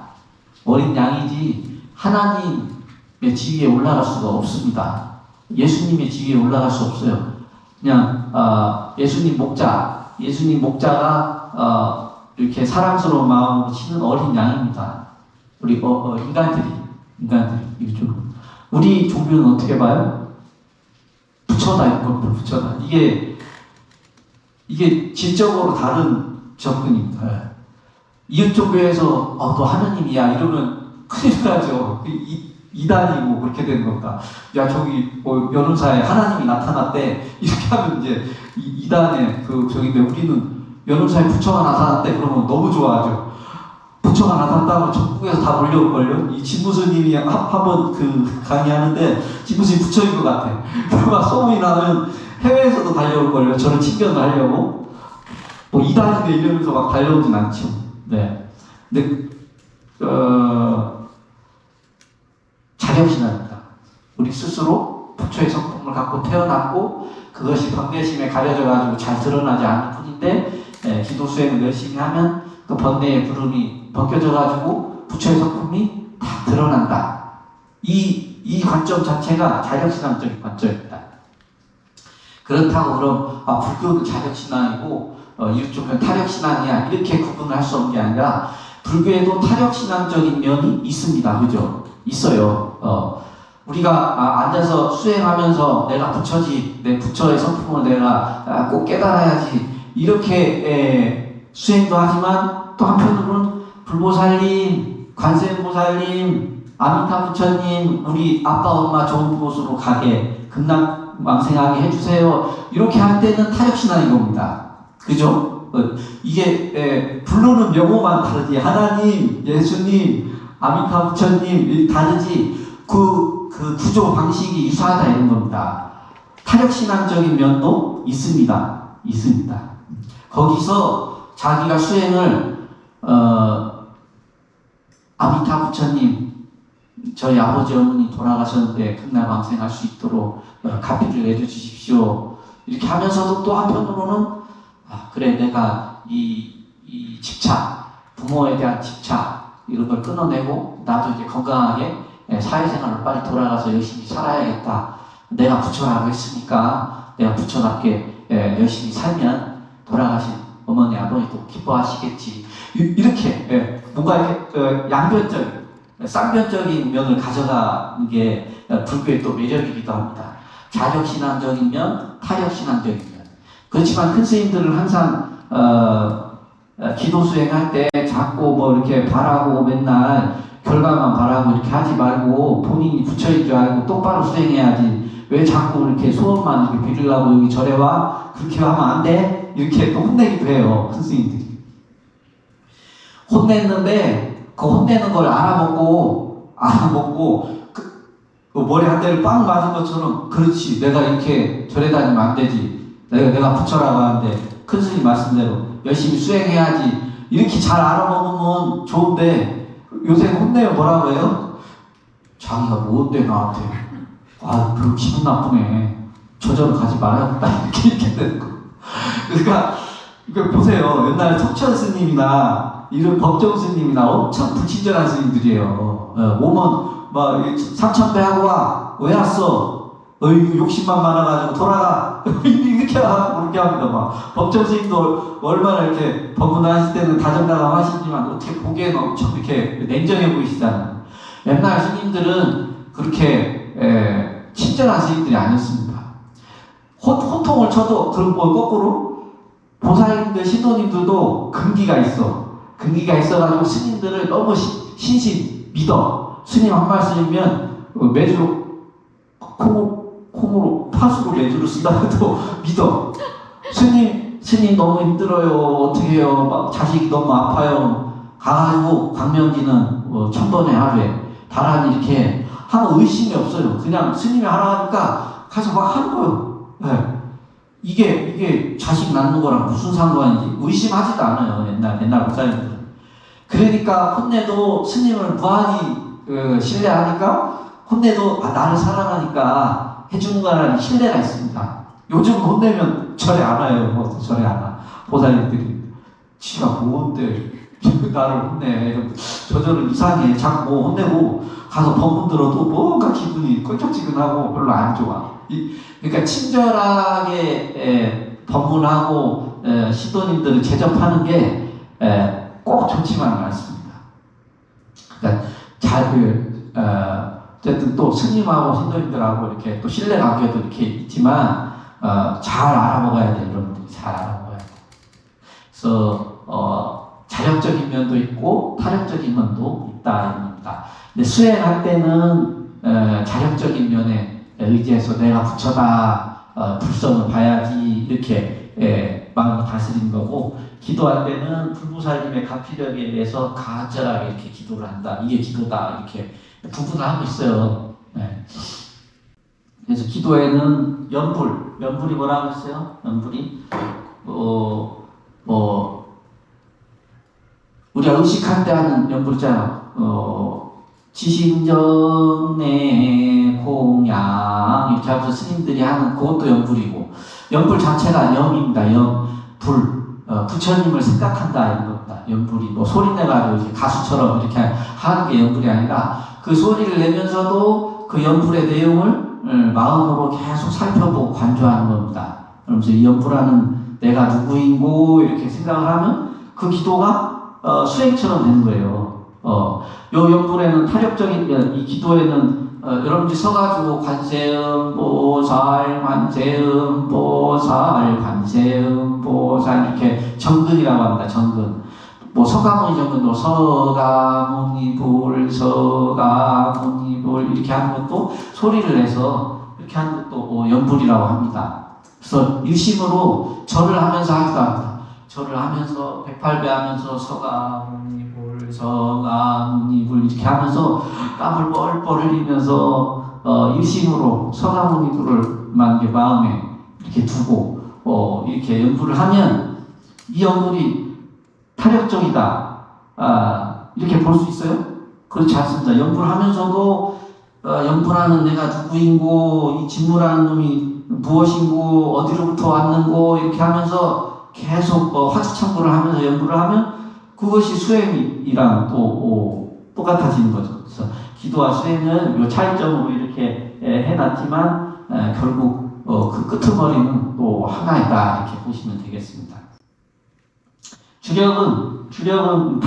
어린 양이지 하나님의 지위에 올라갈 수가 없습니다. 예수님의 지위에 올라갈 수 없어요. 그냥 예수님 목자가 이렇게 사랑스러운 마음으로 치는 어린 양입니다. 우리 인간들이 이웃 종교. 우리 종교는 어떻게 봐요? 부처다 이런 겁니다. 부처다. 이게 질적으로 다른 접근입니다. 이웃 종교에서 너 하느님이야 이러면 큰일 나죠. 이단이고 그렇게 되는 겁니다. 야 저기 변호사에 하나님이 나타났대 이렇게 하면 이제 이단의 저기인데 우리는 변호사에 부처가 나타났대 그러면 너무 좋아하죠. 부처가 나타났다고 전국에서 다 몰려올걸요. 이 진무스님이 한번 강의하는데 진무스님 부처인 것 같아. 그러면 소문이 나면 해외에서도 달려올걸요. 저를 친견을 하려고. 이단인데 이러면서 막 달려오진 않죠. 네. 근데, 자력신앙입니다. 우리 스스로 부처의 성품을 갖고 태어났고, 그것이 번뇌심에 가려져가지고 잘 드러나지 않을 뿐인데, 기도 수행을 열심히 하면 그 번뇌의 구름이 벗겨져가지고 부처의 성품이 다 드러난다. 이 관점 자체가 자력신앙적인 관점입니다. 그렇다고 그럼 불교는 자력신앙이고 이웃 종교는 타력신앙이야 이렇게 구분을 할 수 없는 게 아니라 불교에도 타력신앙적인 면이 있습니다. 그죠? 있어요. 우리가 앉아서 수행하면서 내가 부처지, 내 부처의 성품을 내가 꼭 깨달아야지 이렇게 수행도 하지만 또 한편으로는 불보살님, 관세음보살님, 아미타 부처님 우리 아빠 엄마 좋은 곳으로 가게 극락왕생하게 해주세요 이렇게 할 때는 타력신앙인 겁니다. 그죠? 이게 불로는 명호만 다르지 하나님, 예수님, 아미타 부처님 다르지 그 구조 방식이 유사하다 이런 겁니다. 타력신앙적인 면도 있습니다. 거기서 자기가 수행을 아미타 부처님, 저희 아버지 어머니 돌아가셨는데 극락왕생할 수 있도록 가피를 내려주십시오. 이렇게 하면서도 또 한편으로는 그래, 내가 이 집착, 부모에 대한 집착 이런 걸 끊어내고 나도 이제 건강하게 사회생활을 빨리 돌아가서 열심히 살아야겠다. 내가 부처라고 했으니까 내가 부처답게 열심히 살면 돌아가신 어머니 아버지도 기뻐하시겠지. 이렇게 뭔가 이렇게 양변적인 쌍변적인 면을 가져가는 게 불교의 또 매력이기도 합니다. 자력신앙적인 면, 타력신앙적인 면. 그렇지만 큰 스님들은 항상 기도 수행할 때 자꾸 뭐 이렇게 바라고 맨날 결과만 바라고 이렇게 하지 말고 본인이 부처인 줄 알고 똑바로 수행해야지. 왜 자꾸 이렇게 소원만 이렇게 빌으려고 여기 절에 와? 그렇게 하면 안 돼? 이렇게 또 혼내기도 해요. 큰 스님들이. 혼냈는데 그 혼내는 걸 알아먹고 머리 한 대를 빵 맞은 것처럼 그렇지, 내가 이렇게 절에 다니면 안 되지, 내가 부처라고 하는데 큰 스님 말씀대로 열심히 수행해야지, 이렇게 잘 알아먹으면 좋은데 요새 혼내면 뭐라고 해요? 자기가 뭔데 나한테, 그 기분 나쁘네, 저절로 가지 말아야겠다, 이렇게 되는 거. 그러니까 이거 보세요. 옛날 석천 스님이나 이런 법정 스님이나 엄청 불친절한 스님들이에요. 오면 막 삼천배하고 와. 왜 왔어? 욕심만 많아가지고 돌아가. 이렇게 하고 그렇게 합니다. 막 법정 스님도 얼마나 이렇게 법문하실 때는 다정다감하시지만 어떻게 보기에는 엄청 이렇게 냉정해 보이시잖아요. 옛날 스님들은 그렇게 친절한 스님들이 아니었습니다. 호통을 쳐도, 그럼 거꾸로 보살님들, 신도님들도 금기가 있어가지고 스님들을 너무 신신 믿어. 스님 한 말씀이면 매주로 콩으로 파수로 매주로 쓴다고 믿어. 스님 너무 힘들어요. 어떻게 해요? 자식이 너무 아파요. 가가지고 광명기는 1000번에 하루에 다란히 이렇게 하면 의심이 없어요. 그냥 스님이 하라 하니까 가서 막 하는 거예요. 네. 이게 자식 낳는 거랑 무슨 상관인지 의심하지도 않아요. 옛날 목사님들은. 그러니까 혼내도 스님을 무한히 신뢰하니까, 혼내도 나를 사랑하니까 해주는 거라는 신뢰가 있습니다. 요즘 혼내면 절에 안 와요. 절에 안 와. 보살님들이 지가 뭔데 나를 혼내, 저절로 이상해. 자꾸 뭐 혼내고 가서 법문 들어도 뭔가 기분이 껄쩍지근하고 별로 안 좋아. 그러니까 친절하게 법문하고 신도님들을 제접하는 게 꼭 좋지만은 않습니다. 그러니까 어쨌든 또 스님하고 신도님들하고 이렇게 또 신뢰 관계도 이렇게 있지만 잘 알아먹어야 돼요. 여러분들이 잘 알아먹어야 돼요. 그래서 자력적인 면도 있고 타력적인 면도 있다 입니다. 근데 수행할 때는 자력적인 면에 의지해서 내가 부처다, 불성을 봐야지, 이렇게 마음을 다스리는 거고, 기도할 때는 불보살님의 가피력에 의해서 간절하게 이렇게 기도를 한다. 이게 기도다. 이렇게 구분을 하고 있어요. 네. 그래서 기도에는 연불이 뭐라고 했어요? 연불이 우리가 의식할 때 하는 연불 있잖아. 지심정내 공양 이렇게 하면서 스님들이 하는 그것도 연불이고, 연불 자체가 영입니다. 불, 부처님을 생각한다 이런 겁니다. 연불이 뭐 소리 내가지고 이렇게 가수처럼 이렇게 하는 게 연불이 아니라, 그 소리를 내면서도 그 연불의 내용을 마음으로 계속 살펴보고 관조하는 겁니다. 그러면서 이 연불하는 내가 누구인고 이렇게 생각을 하면 그 기도가 수행처럼 되는 거예요. 요 연불에는 타력적인, 이 기도에는 여러분들이 서가지고 관세음보살 이렇게 정근이라고 합니다. 정근. 뭐 서가모니 정근도 서가모니불 이렇게 하는 것도 소리를 내서 이렇게 하는 것도 연불이라고 합니다. 그래서 일심으로 절을 하면서 하기도 합니다. 절을 하면서 108배 하면서 서가모니불 이렇게 하면서 땀을 뻘뻘 흘리면서 일심으로 서가모니불을 마음에 이렇게 두고 이렇게 연불을 하면 이 연불이 타력적이다. 이렇게 볼 수 있어요? 그렇지 않습니다. 연구를 하면서도 연구라는 내가 누구인고 이 직무라는 놈이 무엇인고 어디로부터 왔는고 이렇게 하면서 계속 화두창고를 하면서 연구를 하면 그것이 수행이랑 또 똑같아지는 거죠. 그래서 기도와 수행은 이 차이점으로 이렇게 해놨지만 결국 그 끄트머리는 또 하나이다 이렇게 보시면 되겠습니다. 주력은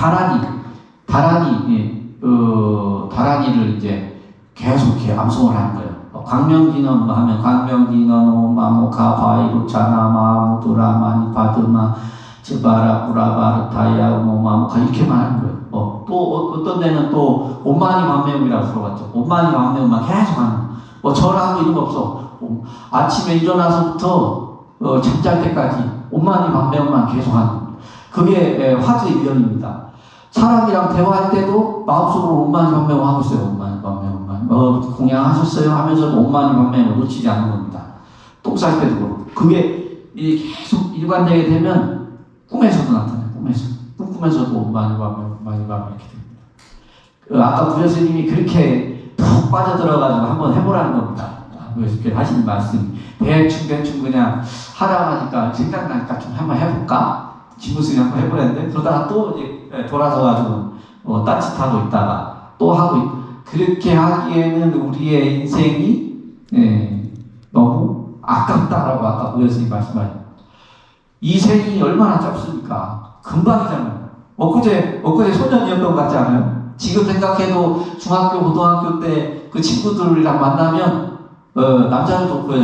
다란이를 이제 계속 이렇게 암송을 하는 거예요. 광명기넌 하면 광명기넌 오마모카 바이루차나 마무두라 마니파드마 즈바라 우라바르타야 오마모카 이렇게만 하는 거예요. 또 어떤 데는 또 오마니 만매음이라고 들어봤죠. 오마니 만매음만 계속 하는 거예요. 절하고 이런 거 없어. 아침에 일어나서부터 잠잘 때까지 오마니 만매음만 계속 하는 거예요. 그게 화두의 유형입니다. 사람이랑 대화할 때도 마음속으로 오마니 만매음 하고 있어요. 오마니 만매음 공양하셨어요 하면서도 오마니 만매음을 놓치지 않는 겁니다. 똥 쌀 때도 그렇고. 그게 계속 일관되게 되면 꿈에서도 나타나요. 꿈에서도 오마니 만매음 이렇게 됩니다. 아까 부처스님이 그렇게 푹 빠져들어가지고 한번 해보라는 겁니다. 그래서 하신 말씀이 대충 그냥 하라고 하니까 생각나니까 좀 한번 해볼까? 진무스님 한번 해보랬는데 그러다가 또 이제 돌아서가지고 딴짓하고 있다가 또 하고 그렇게 하기에는 우리의 인생이 너무 아깝다라고 아까 부처스님 말씀하셨죠. 이 생이 얼마나 짧습니까? 금방이잖아요. 엊그제 소년이었던 것 같지 않아요? 지금 생각해도 중학교, 고등학교 때 그 친구들이랑 만나면 남자들도 없고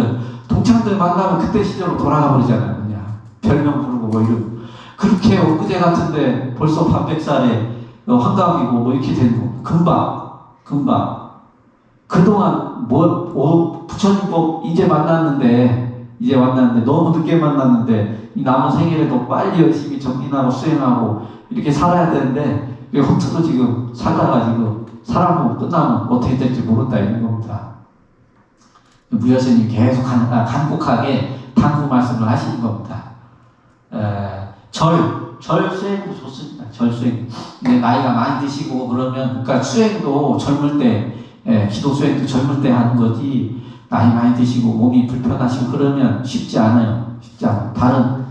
동창들 만나면 그때 시절로 돌아가 버리잖아요. 그냥 별명 부르고 뭐 이러고 그렇게 엊그제 같은데 벌써 반백살에 환갑이고 뭐 이렇게 되는 거 금방 그동안 부처님 법 이제 왔는데 너무 늦게 만났는데 이 남은 생일에도 빨리 열심히 정진하고 수행하고 이렇게 살아야 되는데 헛으로 지금 살다가 지금 사람으로 끝나면 어떻게 될지 모른다 이런 겁니다. 무여스님이 계속 간곡하게 당부 말씀을 하시는 겁니다. 절 수행도 좋습니다. 절 수행. 근데 나이가 많이 드시고 그러면 그러니까 수행도 젊을 때 기도 수행도 젊을 때 하는 거지 나이 많이 드시고 몸이 불편하시고 그러면 쉽지 않아요. 다른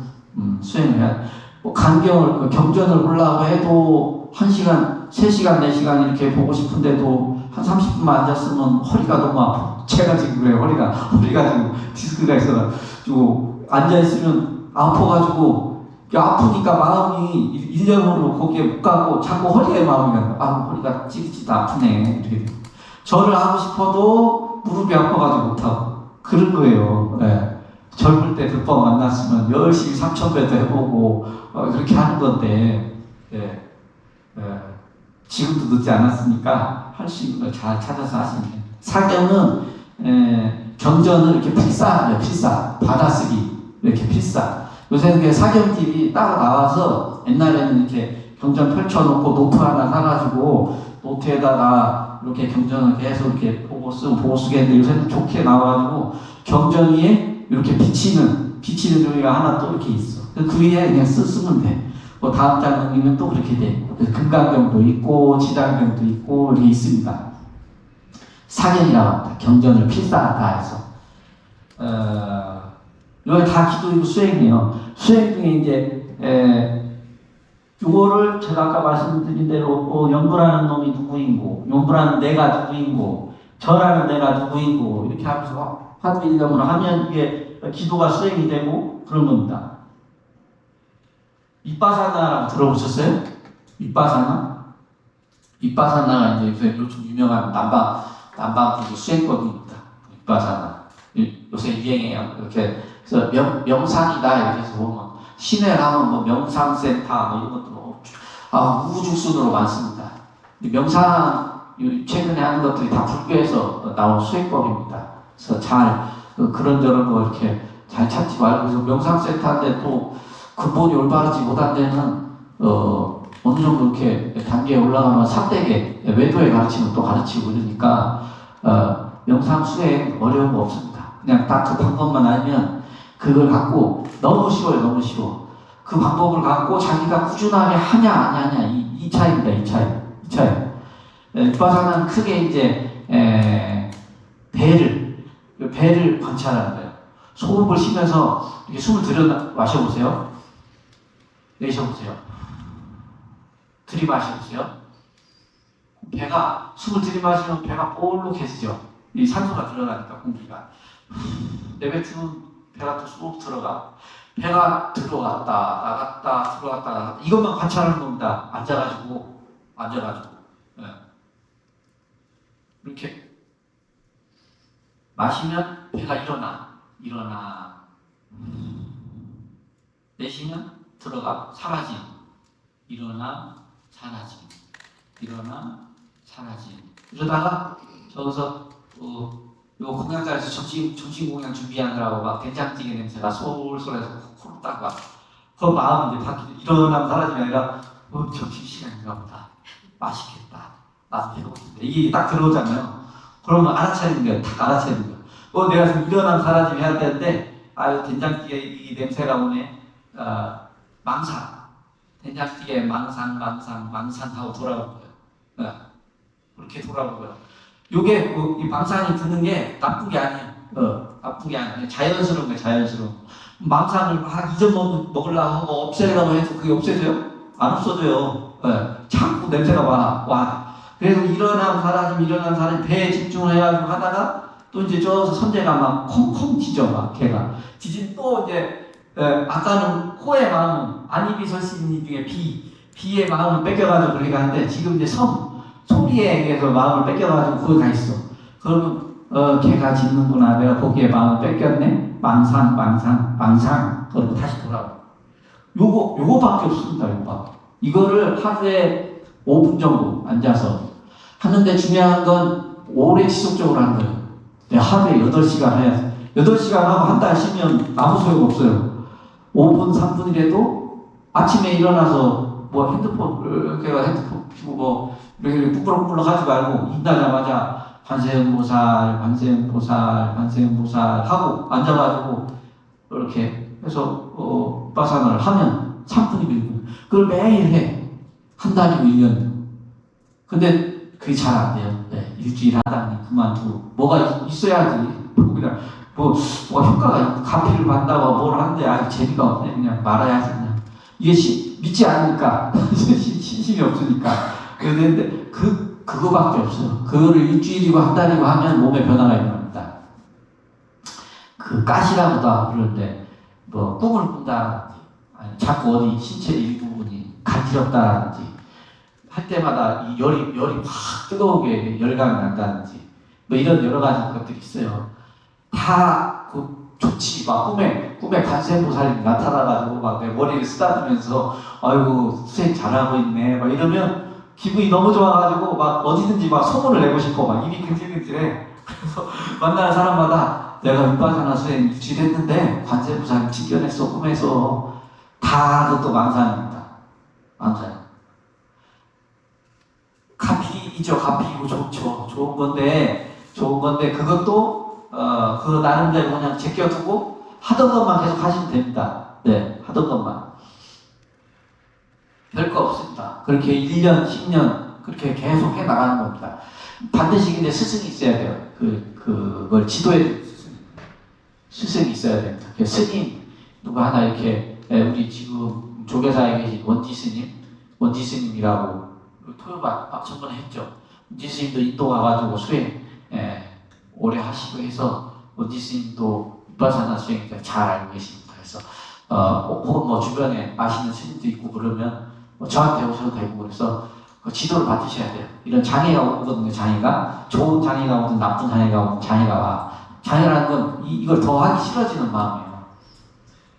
수행을 해야 경전을 보려고 해도 1시간, 3시간, 4시간 이렇게 보고 싶은데도 한 30분만 앉았으면 허리가 너무 아파. 제가 지금 그래요. 허리가 지금 디스크가 있어가지고 앉아있으면 아파가지고 아프니까 마음이 일념으로 거기에 못 가고 자꾸 허리에 마음이 가요. 허리가 찌릿찌릿 아프네. 이렇게 돼요. 절을 하고 싶어도 무릎이 아파가지고 못하고 그런 거예요. 젊을 때 불법 만났으면 열심히 3000배도 해보고 그렇게 하는 건데 지금도 늦지 않았으니까 할 수 있는 걸 잘 찾아서 하시면 돼요. 사경은 경전을 이렇게 필사 받아쓰기 이렇게 필사. 요새는 사경집이 따로 나와서 옛날에는 이렇게 경전 펼쳐놓고 노트 하나 사가지고 노트에다가 이렇게 경전을 계속 이렇게 보고 쓰게 했는데 요새는 좋게 나와가지고 경전 위에 이렇게 비치는 종이가 하나 또 이렇게 있어. 그 위에 그냥 쓰면 돼. 다음 장 넘기면 또 그렇게 돼. 금강경도 있고 지장경도 있고 이렇게 있습니다. 사경이라고 합니다. 경전을 필사하다 해서. 이거 다 기도이고 수행이에요. 수행 중에 이제 요거를 제가 아까 말씀드린 대로 연부라는 놈이 누구인고, 연부라는 내가 누구인고, 절하는 내가 누구인고 이렇게 하면서 화두 일념으로 하면 이게 기도가 수행이 되고 그런 겁니다. 윗바사나라고 들어보셨어요? 윗바사나가 이제 요즘 유명한 남방부 수행법입니다. 윗바사나. 요새 유행해요. 이렇게 그래서 명상이다 이렇게 해서 보면 시내 가면 뭐 명상센터 뭐 이런 것도 우후죽순으로 많습니다. 명상 최근에 하는 것들이 다 불교에서 나온 수행법입니다. 그래서 잘 그런저런 거 이렇게 잘 찾지 말고 그래서 명상센터인데 또 근본이 올바르지 못한 데는 어느 정도 이렇게 단계에 올라가면 삭대게 외도에 가르치면 또 가르치고 이러니까 명상 수행 어려운 거 없습니다. 그냥 딱 그 방법만 알면 그걸 갖고 너무 쉬워요. 너무 쉬워. 그 방법을 갖고 자기가 꾸준하게 하냐 안 하냐 이 차이입니다. 이 차이. 위파사나는 크게 이제 배를 관찰하는 거예요. 소음을 쉬면서 이렇게 숨을 들여 마셔보세요. 내쉬어보세요. 들이마셔보세요. 배가 숨을 들이마시면 배가 볼록해지죠. 이 산소가 들어가니까 공기가 내뱉으면 배가 또 쏙 들어가. 배가 들어갔다 나갔다 들어갔다 나갔다 이것만 관찰하는 겁니다. 앉아가지고 네. 이렇게 마시면 배가 일어나 내쉬면 들어가 사라짐 일어나 사라짐 이러다가 저기서 요 공양장에서 점심 공양 준비하느라고 막 된장찌개 냄새가 솔솔해서 코로 딱 와. 그 마음이 이제 바뀌죠. 일어나면 사라짐이 아니라 점심시간인가 보다. 맛있겠다. 나도 배고픈데 이게 딱 들어오잖아요. 그러면 알아차리는 거예요. 딱 알아차리는 거예요. 내가 지금 일어나면 사라짐 해야 되는데 된장찌개 이 냄새가 오네. 망상. 된장찌개 망상 하고 돌아오는 거예요. 그렇게 돌아오는 거예요. 요게 이 망상이 드는 게 나쁜 게 아니에요. 나쁜 게 아니에요. 자연스러운 거예요. 자연스러운. 망상을 막 잊어먹으려고 하고 없애려고 해서 그게 없어져요? 안 없어져요. 자꾸 냄새가 와. 그래서 일어나면 사라짐 배에 집중을 해가지고 하다가 또 이제 저 선재가 막 콩콩 짖어 막 걔가 짖은 또 이제 아까는 코의 마음은 안입이 설신이 중에 비의 마음을 뺏겨가지고 그렇게 가는데 지금 이제 소리에 의해서 마음을 뺏겨가지고 거기 가 있어. 그러면 걔가 짖는구나. 내가 거기에 마음을 뺏겼네. 망상. 그리고 다시 돌아와. 요거밖에 없습니다. 이거를 하루에 5분 정도 앉아서 하는데 중요한 건 오래 지속적으로 하는 거예요. 하루에 8시간 해야 돼. 8시간 하고 한 달 쉬면 아무 소용 없어요. 5분, 3분이라도 아침에 일어나서 뭐 핸드폰 피고 이렇게 꾸불럭꾸불럭 하지 말고 일어나자마자 관세음보살 하고 앉아가지고 이렇게 해서 바사나를 하면 3분이면 그걸 매일 해. 한 달이고 1년. 근데 그게 잘 안 돼요. 일주일 하다니 그만두고 뭐가 있어야지. 그냥 뭐가 효과가 가피를 받다가 뭘 하는데 재미가 없네. 그냥 말아야지 그냥. 이게 믿지 않으니까 신심이 없으니까. 그런데 그거밖에 없어요. 그거를 일주일이고 한 달이고 하면 몸에 변화가 일어납니다. 그 가시라고도 그러는데 뭐 꿈을 꾼다든지 자꾸 어디 신체 일부분이 간지럽다든지 할 때마다 이 열이 확 뜨거우게 열감이 난다든지 뭐 이런 여러 가지 것들이 있어요. 다 좋지. 막 꿈에 관세음보살이 나타나가지고 막 내 머리를 쓰다듬으면서 아이고 선생님 잘하고 있네 막 이러면 기분이 너무 좋아가지고 막 어디든지 막 소문을 내고 싶어. 막 입이 근질근질해. 그래서 만나는 사람마다 내가 위파사나 수행 일주일했는데 관세음보살이 직견했어 꿈에서. 다 그것도 망상입니다. 망상. 가피이죠. 가피이고 좋죠. 좋은 건데 그것도 그 나름대로 그냥 제껴두고 하던 것만 계속 하시면 됩니다. 하던 것만. 별거 없습니다. 그렇게 1년, 10년 그렇게 계속 해 나가는 겁니다. 반드시 근데 스승이 있어야 돼요. 그걸 지도해 스승이 있어야 됩니다. 스님 누가 하나 이렇게 우리 지금 조계사에 계신 원지 스님이라고 토요일 전번에 했죠. 원지 스님도 인도 가가지고 수행 오래 하시고 해서 원지 스님도 위파사나 수행 잘 알고 계십니다. 그래서 혹은 뭐 주변에 아시는 스님도 있고 그러면 저한테 오셔도 되고 그래서 그 지도를 받으셔야 돼요. 이런 장애가 오거든요. 장애가 좋은 장애가 오든 나쁜 장애가 오든 장애가 와. 장애라는 건 이걸 더 하기 싫어지는 마음이에요.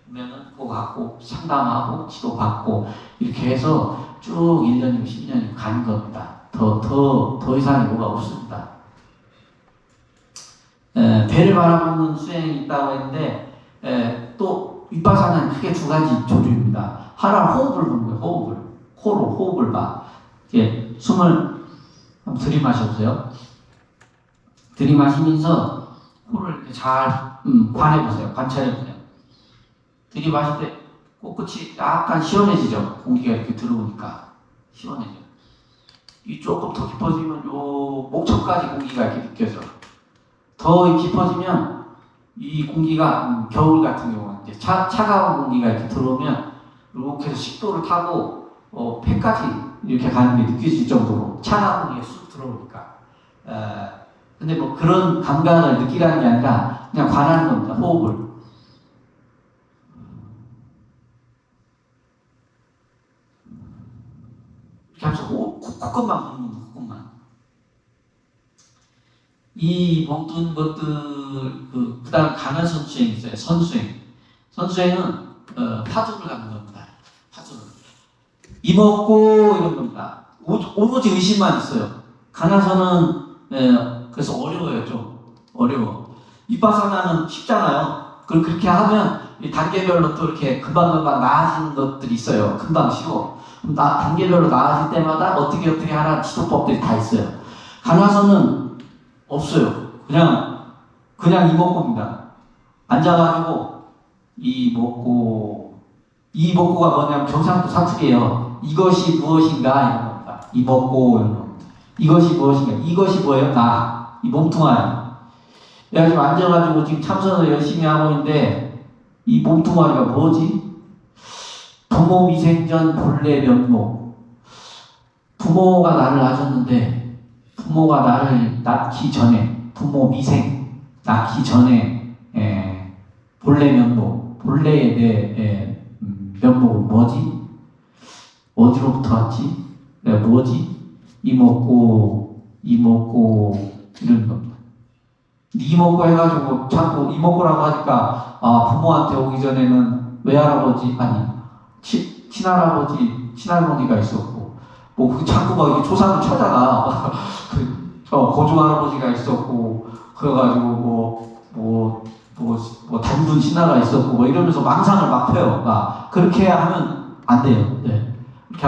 그러면은 그거 갖고 상담하고 지도받고 이렇게 해서 쭉 1년이고 10년이고 가는 겁니다. 더 이상의 뭐가 없습니다. 배를 바라보는 수행이 있다고 했는데 또 위파사나는 크게 두 가지 조류입니다. 하나 호흡을 보는 거예요. 코로 호흡을 봐. 이제 숨을 한번 들이마셔보세요. 들이마시면서 코를 이렇게 잘 관해보세요. 관찰해보세요. 들이마실 때 꽃끝이 약간 시원해지죠. 공기가 이렇게 들어오니까 시원해져. 이 조금 더 깊어지면 요 목청까지 공기가 이렇게 느껴져. 더 깊어지면 이 공기가 겨울 같은 경우는 이제 차가운 공기가 이렇게 들어오면 이렇게 해서 식도를 타고 폐까지 이렇게 가는 게 느껴질 정도로 차가운 공기가 쑥 들어오니까. 근데 뭐 그런 감각을 느끼라는 게 아니라 그냥 관하는 겁니다. 호흡을. 이렇게 하면서 콧구멍만 부는 거, 콧구멍만. 이 모든 것들, 그 다음 강한 선수행 있어요. 선수행. 선수행은 파도를 갖는 겁니다. 파도를. 이먹고 이런 겁니다. 오로지 의심만 있어요. 가나서는 그래서 어려워요. 좀 어려워. 이빠사나는 쉽잖아요. 그걸 그렇게 하면 이 단계별로 또 이렇게 금방금방 나아지는 것들이 있어요. 금방 쉬워. 단계별로 나아질 때마다 어떻게 하라는 지도법들이 다 있어요. 가나서는 없어요. 그냥 이먹고입니다. 앉아가지고 이먹고가 뭐냐면 경상도 사투리예요. 이것이 무엇인가 이런 겁니다. 이먹고 이런 겁니다. 이것이 무엇인가. 이것이 뭐예요? 나. 이 몸뚱아리. 내가 지금 앉아가지고 지금 참선을 열심히 하고 있는데 이 몸뚱아리가 뭐지? 부모 미생전 본래 면목. 부모가 나를 낳았는데 부모가 나를 낳기 전에 부모 미생 낳기 전에 본래 면목. 본래의 내 면목은 뭐지? 어디로부터 왔지? 내가 뭐지? 이먹고 이런 겁니다. 이먹고 해가지고 자꾸 이먹고라고 하니까 부모한테 오기 전에는 외할아버지 친할아버지 친할머니가 있었고 뭐 자꾸 막 이렇게 조상을 찾아가 고조할아버지가 있었고 그래가지고 뭐 단분 신하가 있었고 뭐 이러면서 망상을 막 펴요. 그렇게 하면 안 돼요. 네. 이렇게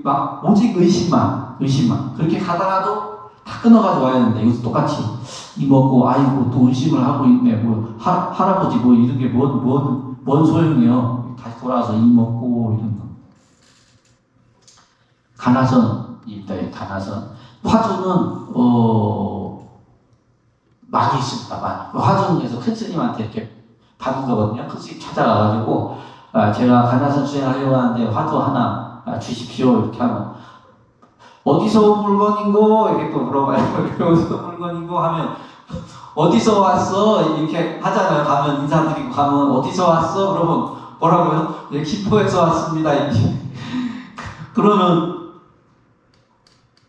막 오직 의심만 그렇게 가다가도 다 끊어가지고 와야 되는데 이것도 똑같이 이먹고 아이고 또 의심을 하고 있네 뭐 할아버지 뭐 이런 게 뭔 소용이요. 다시 돌아와서 이먹고 이런 거. 가나선입니다. 가나선. 화두는 많이 있습니다. 많이. 화두에서 큰 스님한테 이렇게 받은 거거든요. 큰 스님 찾아가가지고 제가 가나선 수행하려고 하는데 화두 하나 주십시오. 이렇게 하면 어디서 온 물건인고 이렇게 또 물어봐요. 어디서 물건인고 하면 어디서 왔어? 이렇게 하잖아요. 가면 인사드리고 가면 어디서 왔어? 그러면 뭐라고요? 예, 김포에서 왔습니다. 이렇게. 그러면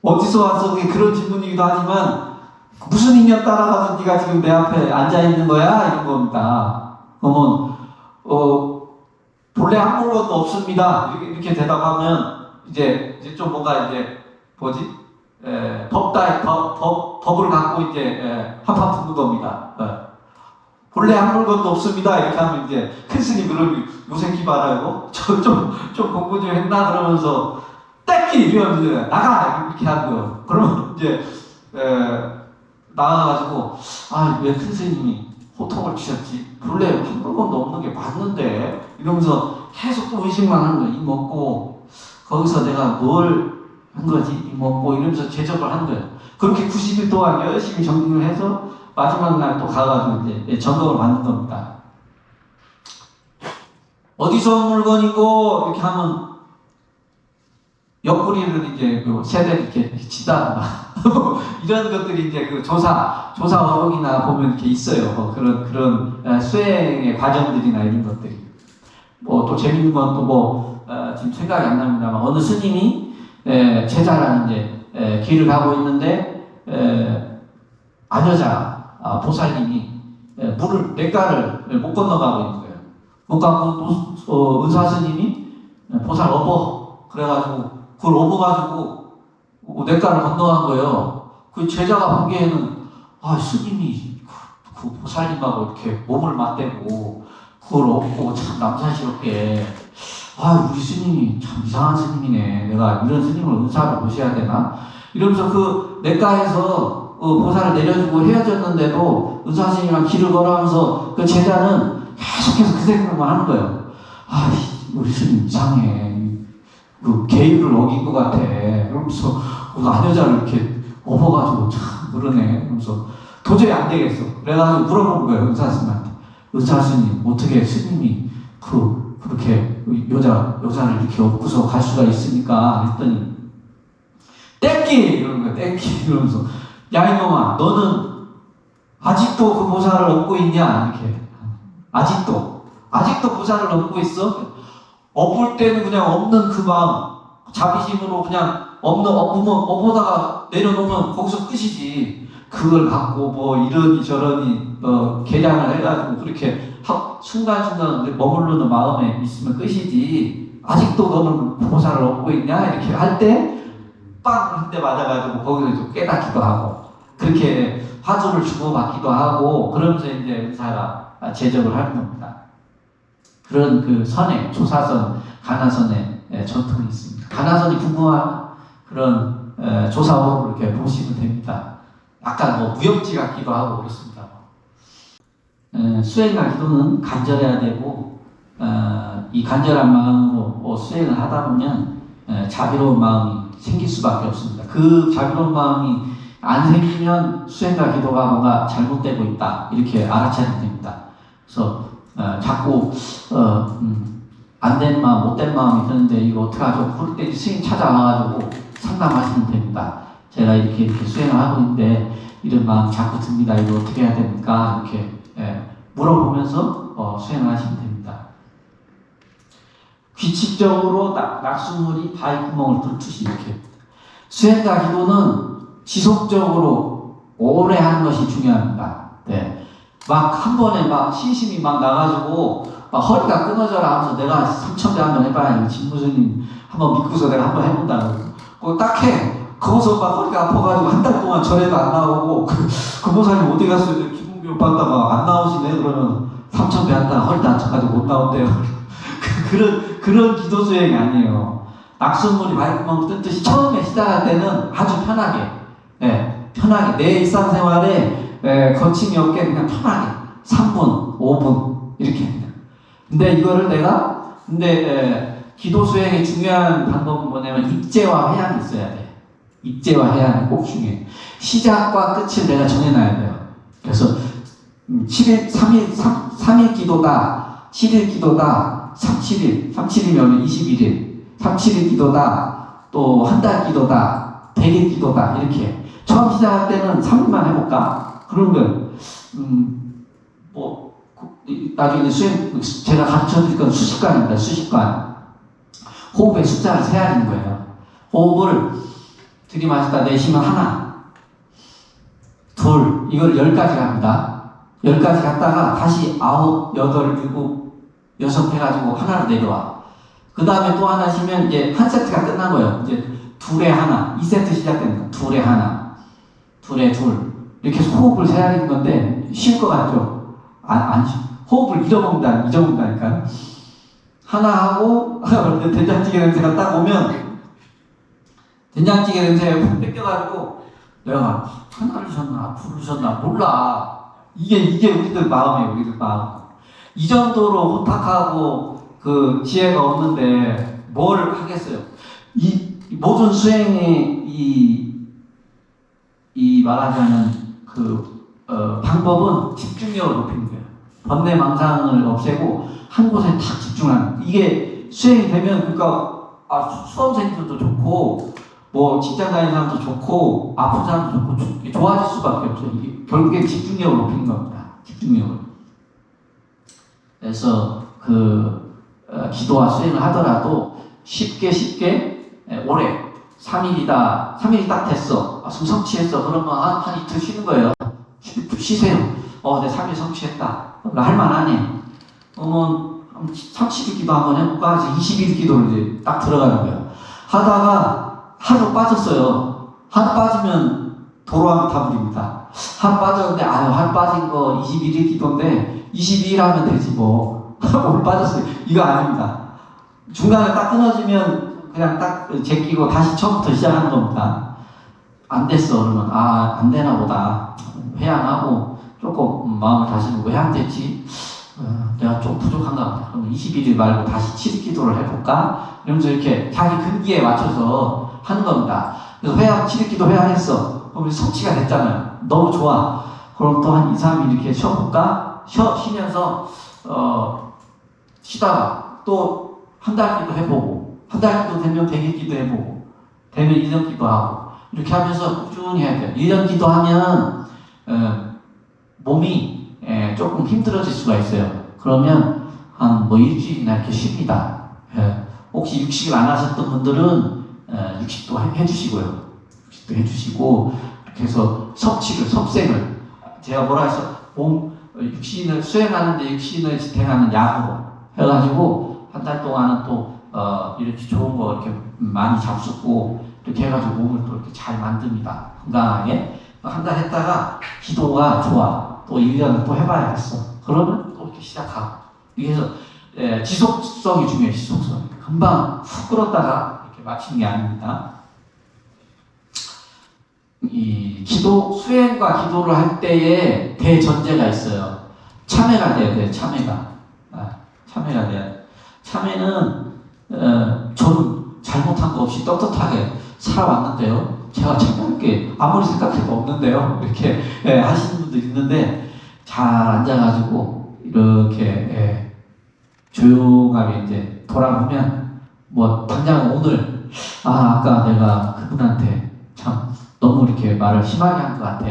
어디서 왔어? 그게 그런 질문이기도 하지만 무슨 인연 따라가서 네가 지금 내 앞에 앉아 있는 거야? 이런 겁니다. 그러면 본래 한 물건도 없습니다. 이렇게 대답하면 이제 좀 뭔가 이제 법을 갖고 이제 한판 푸는 겁니다. 본래 한 물건도 없습니다. 이렇게 하면 이제 큰 스님 그러면 요새 기발하고 좀 공부 좀 했나 그러면서 떼끼 이러면서 나가 이렇게 하는 거예요. 그러면 이제 나가가지고 왜 큰 스님이 호통을 치셨지? 본래 한 물건도 없는 게 맞는데 이러면서 계속 또 의식만 하는 거예요. 이 먹고 거기서 내가 뭘 한 거지? 먹고 이러면서 제적을 한 거예요. 그렇게 90일 동안 열심히 정리를 해서 마지막 날 또 가가지고 이제 점검을 받는 겁니다. 어디서 물건이고 이렇게 하면 옆구리를 이제 그 세대 이렇게 치다가 이런 것들이 이제 그 조사 어록이나 보면 이렇게 있어요. 그런 수행의 과정들이나 이런 것들이. 또 재밌는 건 또 지금 생각이 안 납니다만 어느 스님이 제자라는 이제 길을 가고 있는데 아녀자 보살님이 냇가를 못 건너가고 있는 거예요. 못 가고 은사 스님이 보살 업어 그래가지고 그걸 업어가지고 냇가를 건너간 거예요. 그 제자가 보기에는 스님이 그 보살님하고 이렇게 몸을 맞대고 그걸 업고 참 남사스럽게 우리 스님이 참 이상한 스님이네. 내가 이런 스님을 은사로 모셔야 되나? 이러면서 그 냇가에서 보살을 내려주고 헤어졌는데도 은사 스님이랑 길을 걸어가면서 그 제자는 계속해서 그 생각만 하는 거예요. 우리 스님 이상해. 그 계율을 어긴 것 같아. 그러면서 아녀자를 이렇게 업어가지고 참 그러네. 그러면서 도저히 안 되겠어. 그래가지고 물어본 거예요, 의사 스님한테. 의사 스님, 어떻게 스님이 그렇게 여자를 이렇게 업고서 갈 수가 있습니까? 했더니, 떼끼! 이러는 거야, 떼끼! 이러면서. 야, 이놈아, 너는 아직도 그 보살을 업고 있냐? 이렇게. 아직도 보살을 업고 있어? 업을 때는 그냥 없는 그 마음, 자비심으로 그냥 업보다가 내려놓으면 거기서 끝이지. 그걸 갖고 뭐 이러니 저러니 계량을 해가지고 그렇게 순간순간 머무르는 마음에 있으면 끝이지. 아직도 너는 보살을 얻고 있냐? 이렇게 할 때 빵! 한 대 맞아가지고 거기서 좀 깨닫기도 하고 그렇게 화두를 주고받기도 하고 그러면서 이제 의사가 제적을 하는 겁니다. 그런 그 선의 조사선, 가나선의 전통이 있습니다. 가나선이 궁금한 그런 조사원으로 이렇게 보시면 됩니다. 약간 뭐 무협지 같기도 하고 그렇습니다. 수행과 기도는 간절해야 되고 이 간절한 마음으로 수행을 하다 보면 자비로운 마음이 생길 수밖에 없습니다. 그 자비로운 마음이 안 생기면 수행과 기도가 뭔가 잘못되고 있다 이렇게 알아차리면 됩니다. 그래서 자꾸 안 된 마음, 못된 마음이 드는데 이거 어떡하죠? 그럴 때 스님 찾아와가지고 상담하시면 됩니다. 제가 이렇게 수행을 하고 있는데 이런 마음 자꾸 듭니다. 이거 어떻게 해야 됩니까? 이렇게 물어보면서 수행을 하시면 됩니다. 규칙적으로 낙수물이 바위구멍을 뚫듯이 이렇게 수행과 기도는 지속적으로 오래 하는 것이 중요합니다. 네. 막 한 번에 막 신심이 막 나가지고 막 허리가 끊어져라 하면서 내가 3,000배 한번 해봐야 진무스님 한번 믿고서 내가 한번 해본다고 그거 딱 해. 거기서 막 허리가 아파가지고 한 달 동안 절에도 안 나오고 그 보살님 어디 갔어요? 기본교육 받다가 안 나오시네. 그러면 3,000배 한다 허리 다쳐가지고 못 나온대요. 그런 기도 수행이 아니에요. 낙수물이 바위구멍 뜯듯이 처음에 시작할 때는 아주 편하게 편하게 내 일상생활에 거침이 없게 그냥 편하게 3분, 5분 이렇게 그냥. 근데 이거를 기도 수행의 중요한 방법은 뭐냐면 입재와 회향이 있어야 돼. 입재와 회향이 꼭 중요해. 시작과 끝을 내가 정해놔야 돼요. 그래서 3일 기도다, 7일 기도다, 37이면 21일, 37일 기도다, 또 한 달 기도다, 100일 기도다 이렇게. 처음 시작할 때는 3일만 해볼까? 그런 걸, 나중에 수행, 제가 가르쳐 드릴 건 수식관입니다. 수식관. 호흡의 숫자를 세야 하는 거예요. 호흡을 들이마시다 내쉬면 하나, 둘, 이걸 10가지 갑니다. 10가지 갔다가 다시 9, 8, 7, 6 해가지고 하나로 내려와. 그 다음에 또 하나 쉬면 이제 한 세트가 끝난 거예요. 이제 둘에 하나, 2세트 시작됩니다. 둘에 하나, 둘에 둘. 이렇게 해서 호흡을 세야 하는 건데, 쉬울 것 같죠? 호흡을 잊어먹는다니까. 하나 하고, 된장찌개 냄새가 딱 오면, 된장찌개 냄새에 푹 뺏겨가지고, 내가 하나를 셨나, 둘을 셨나, 몰라. 이게 우리들 마음이에요, 우리들 마음. 이 정도로 호탁하고, 그 지혜가 없는데, 뭘 하겠어요? 이 모든 수행의 이 말하자면, 방법은 집중력을 높이는 거예요. 번뇌망상을 없애고 한 곳에 딱 집중하는. 이게 수행이 되면 그러니까 수험생들도 좋고 뭐 직장 다니는 사람도 좋고 아픈 사람도 좋고 좋아질 수밖에 없어요. 이게 결국엔 집중력을 높이는 겁니다. 집중력을. 그래서 기도와 수행을 하더라도 쉽게 오래 3일이다. 3일이 딱 됐어. 숨 성취했어. 그러면 한 이틀 쉬는 거예요. 쉬세요. 내 3일 성취했다. 할만하네. 그러면 30일 기도 한번 해볼까? 이제 20일 기도를 이제 딱 들어가는 거예요. 하다가 하루 빠졌어요. 하루 빠지면 도로하면 다불입니다. 하루 빠졌는데, 하루 빠진 거 21일 기도인데, 22일 하면 되지 뭐. 오늘 빠졌어요. 이거 아닙니다. 중간에 딱 끊어지면 그냥 딱 제끼고 다시 처음부터 시작하는 겁니다. 안 됐어. 그러면, 안 되나 보다. 회양하고, 조금 마음을 다스리고 회양됐지. 내가 좀 부족한가 보다. 그럼 21일 말고 다시 7일 기도를 해볼까? 이러면서 이렇게 자기 근기에 맞춰서 하는 겁니다. 그래서 7일 기도 회화했어. 그럼 성취가 됐잖아요. 너무 좋아. 그럼 또 한 2, 3일 이렇게 쉬어볼까? 쉬면서, 쉬다가 또 한 달 기도 해보고, 한 달 기도 되면 100일 기도 해보고, 되면 1년 기도하고, 이렇게 하면서 꾸준히 해야 돼요. 1년 기도하면, 몸이 조금 힘들어질 수가 있어요. 그러면 한 뭐 일주일이나 이렇게 쉽니다. 혹시 육식을 안 하셨던 분들은 육식도 해주시고요. 육식도 해주시고, 이렇게 해서 섭생을, 제가 뭐라 해서 육신을 수행하는데 육신을 지탱하는 약으로 해가지고 한 달 동안은 또 이렇게 좋은 거 이렇게 많이 잡수고 이렇게 해가지고 몸을 또 이렇게 잘 만듭니다. 건강하게. 한 달 했다가 기도가 좋아. 또 1년을 또 해봐야겠어. 그러면 또 이렇게 시작하고. 그래서 지속성이 중요해요. 지속성. 금방 훅 끌었다가 이렇게 마치는 게 아닙니다. 이 수행과 기도를 할 때에 대전제가 있어요. 참회가 돼야 돼요. 참회가 돼야 돼요. 참회는 저는 잘못한 거 없이 떳떳하게 살아왔는데요. 제가 참회할 게 아무리 생각해도 없는데요. 이렇게 하시는 분들 있는데 잘 앉아가지고 이렇게 조용하게 이제 돌아보면 뭐 당장 오늘 아까 내가 그분한테 참 너무 이렇게 말을 심하게 한 것 같아.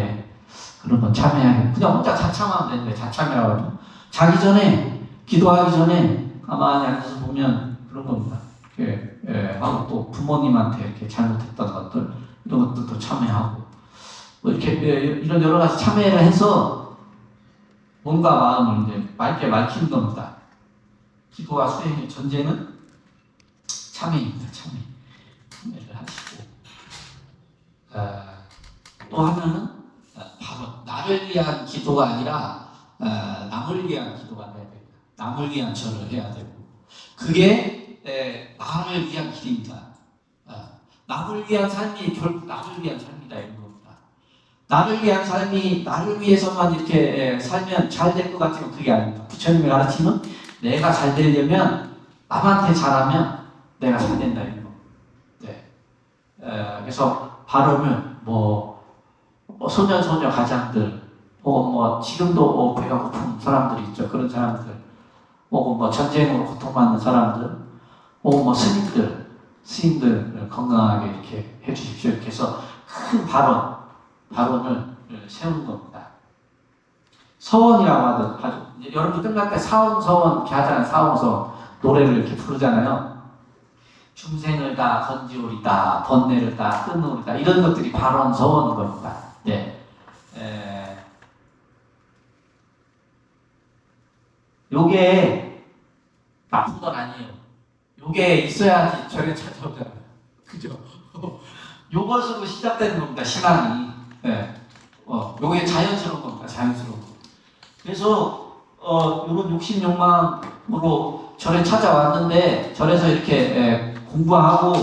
그러면 참회하게 그냥 혼자 자참하면 되는데 자참이라고 하죠. 자기 전에 기도하기 전에 가만히 앉아서 보면 그런 겁니다. 이렇게 하고 또 부모님한테 이렇게 잘못했던 것들 이런 것들도 참회하고 뭐 이렇게 이런 여러 가지 참회를 해서 몸과 마음을 이제 맑게 밝히는 겁니다. 기도와 수행의 전제는 참회입니다. 참회를 하시고 또 하나는 바로 나를 위한 기도가 아니라 남을 위한 기도가 돼야 됩니다. 남을 위한 절을 해야 되고 그게 나를 위한 길입니다. 남을 위한 삶이 결국 나를 위한 삶이다 이런 겁니다. 나를 위한 삶이 나를 위해서만 이렇게 살면 잘 될 것 같지만 그게 아닙니다. 부처님의 가르침은 내가 잘 되려면 남한테 잘하면 내가 잘 된다 이런 겁니다. 그래서 발음을 소녀 가장들 혹은 지금도 배가 고픈 사람들이 있죠. 그런 사람들 혹은 전쟁으로 고통받는 사람들 혹은 스님들 건강하게 이렇게 해주십시오. 이렇게 해서 큰 발언을 세우는 겁니다. 서원이라고 하죠. 여러분 끝날 때 사원서원 이렇게 하잖아요. 사원서 노래를 이렇게 부르잖아요. 중생을 다 건지오리다, 번뇌를 다 끊으리다 이런 것들이 발언 서원인 겁니다. 요게 나쁜 건 아니에요. 요게 있어야지 절에 찾아오잖아요. 그죠? 요것으로 시작되는 겁니다. 신앙이. 요게 자연스러운 겁니다. 자연스러운 거. 그래서 요런 욕심 욕망으로 절에 찾아왔는데 절에서 이렇게 공부하고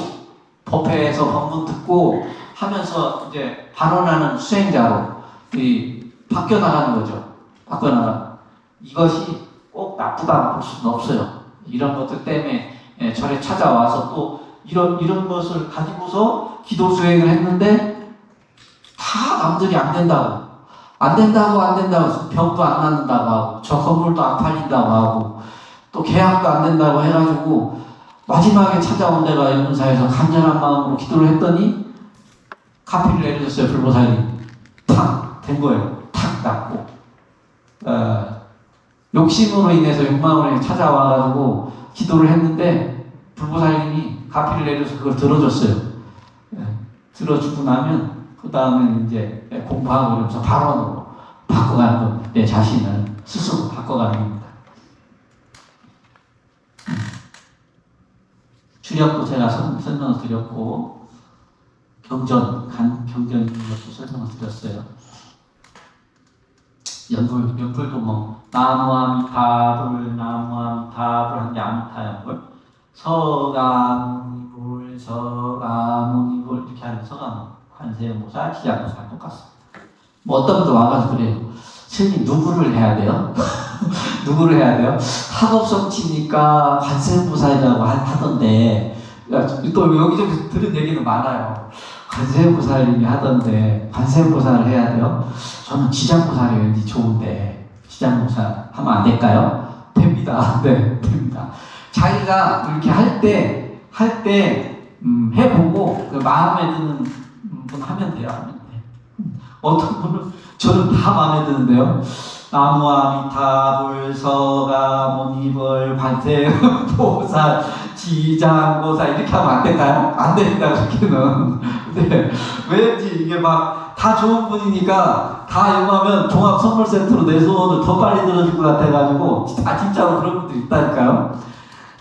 법회에서 법문 듣고 하면서 이제 발언하는 수행자로 바뀌어 나가는 거죠. 바뀌어 나가. 이것이 꼭 나쁘다고 볼 수는 없어요. 이런 것들 때문에 절에 찾아와서 또 이런 것을 가지고서 기도 수행을 했는데 다 남들이 안 된다고 병도 안 낫는다고 하고 저 건물도 안 팔린다고 하고 또 계약도 안 된다고 해가지고 마지막에 찾아온 데가 연문사에서 간절한 마음으로 기도를 했더니 카피를 내려줬어요. 불보살이 탁 된 거예요. 탁 낫고 욕심으로 인해서 욕망으로 인해서 찾아와가지고 기도를 했는데 불보살님이 카피를 내려서 그걸 들어줬어요. 들어주고 나면 그 다음에 이제 공부하고 이러면서 발언으로 바꿔가는 겁니다. 내 자신을 스스로 바꿔가는 겁니다. 주력도 제가 설명을 드렸고 경전 있는 것도 설명을 드렸어요. 연불도 나무아미타불 하는데 아미타 연불 서가모니불 이렇게 하는 서가모 관세음보살 지장보살 똑같습니다. 어떤 분도 와가지고 그래요. 스님 누구를 해야 돼요? 누구를 해야 돼요? 학업성취니까 관세음보살이라고 하던데, 또 여기저기 들은 얘기는 많아요. 관세음보살님이 하던데 관세음보살을 해야 돼요? 저는 지장보살이 왠지 좋은데 지장보살 하면 안 될까요? 됩니다. 네, 됩니다. 자기가 이렇게 할 때 해보고 그 마음에 드는 분 하면 돼요. 하면 돼. 어떤 분은 저는 다 마음에 드는데요. 나무아미타불 서가모니불 관세음보살 지장보살 이렇게 하면 안 될까요? 안 됩니다. 그렇게는. 근데 왠지 이게 막 다 좋은 분이니까 다 이용하면 종합 선물 세트로 내 소원을 더 빨리 들어줄 것 같아가지고 진짜로 그런 분들이 있다니까요.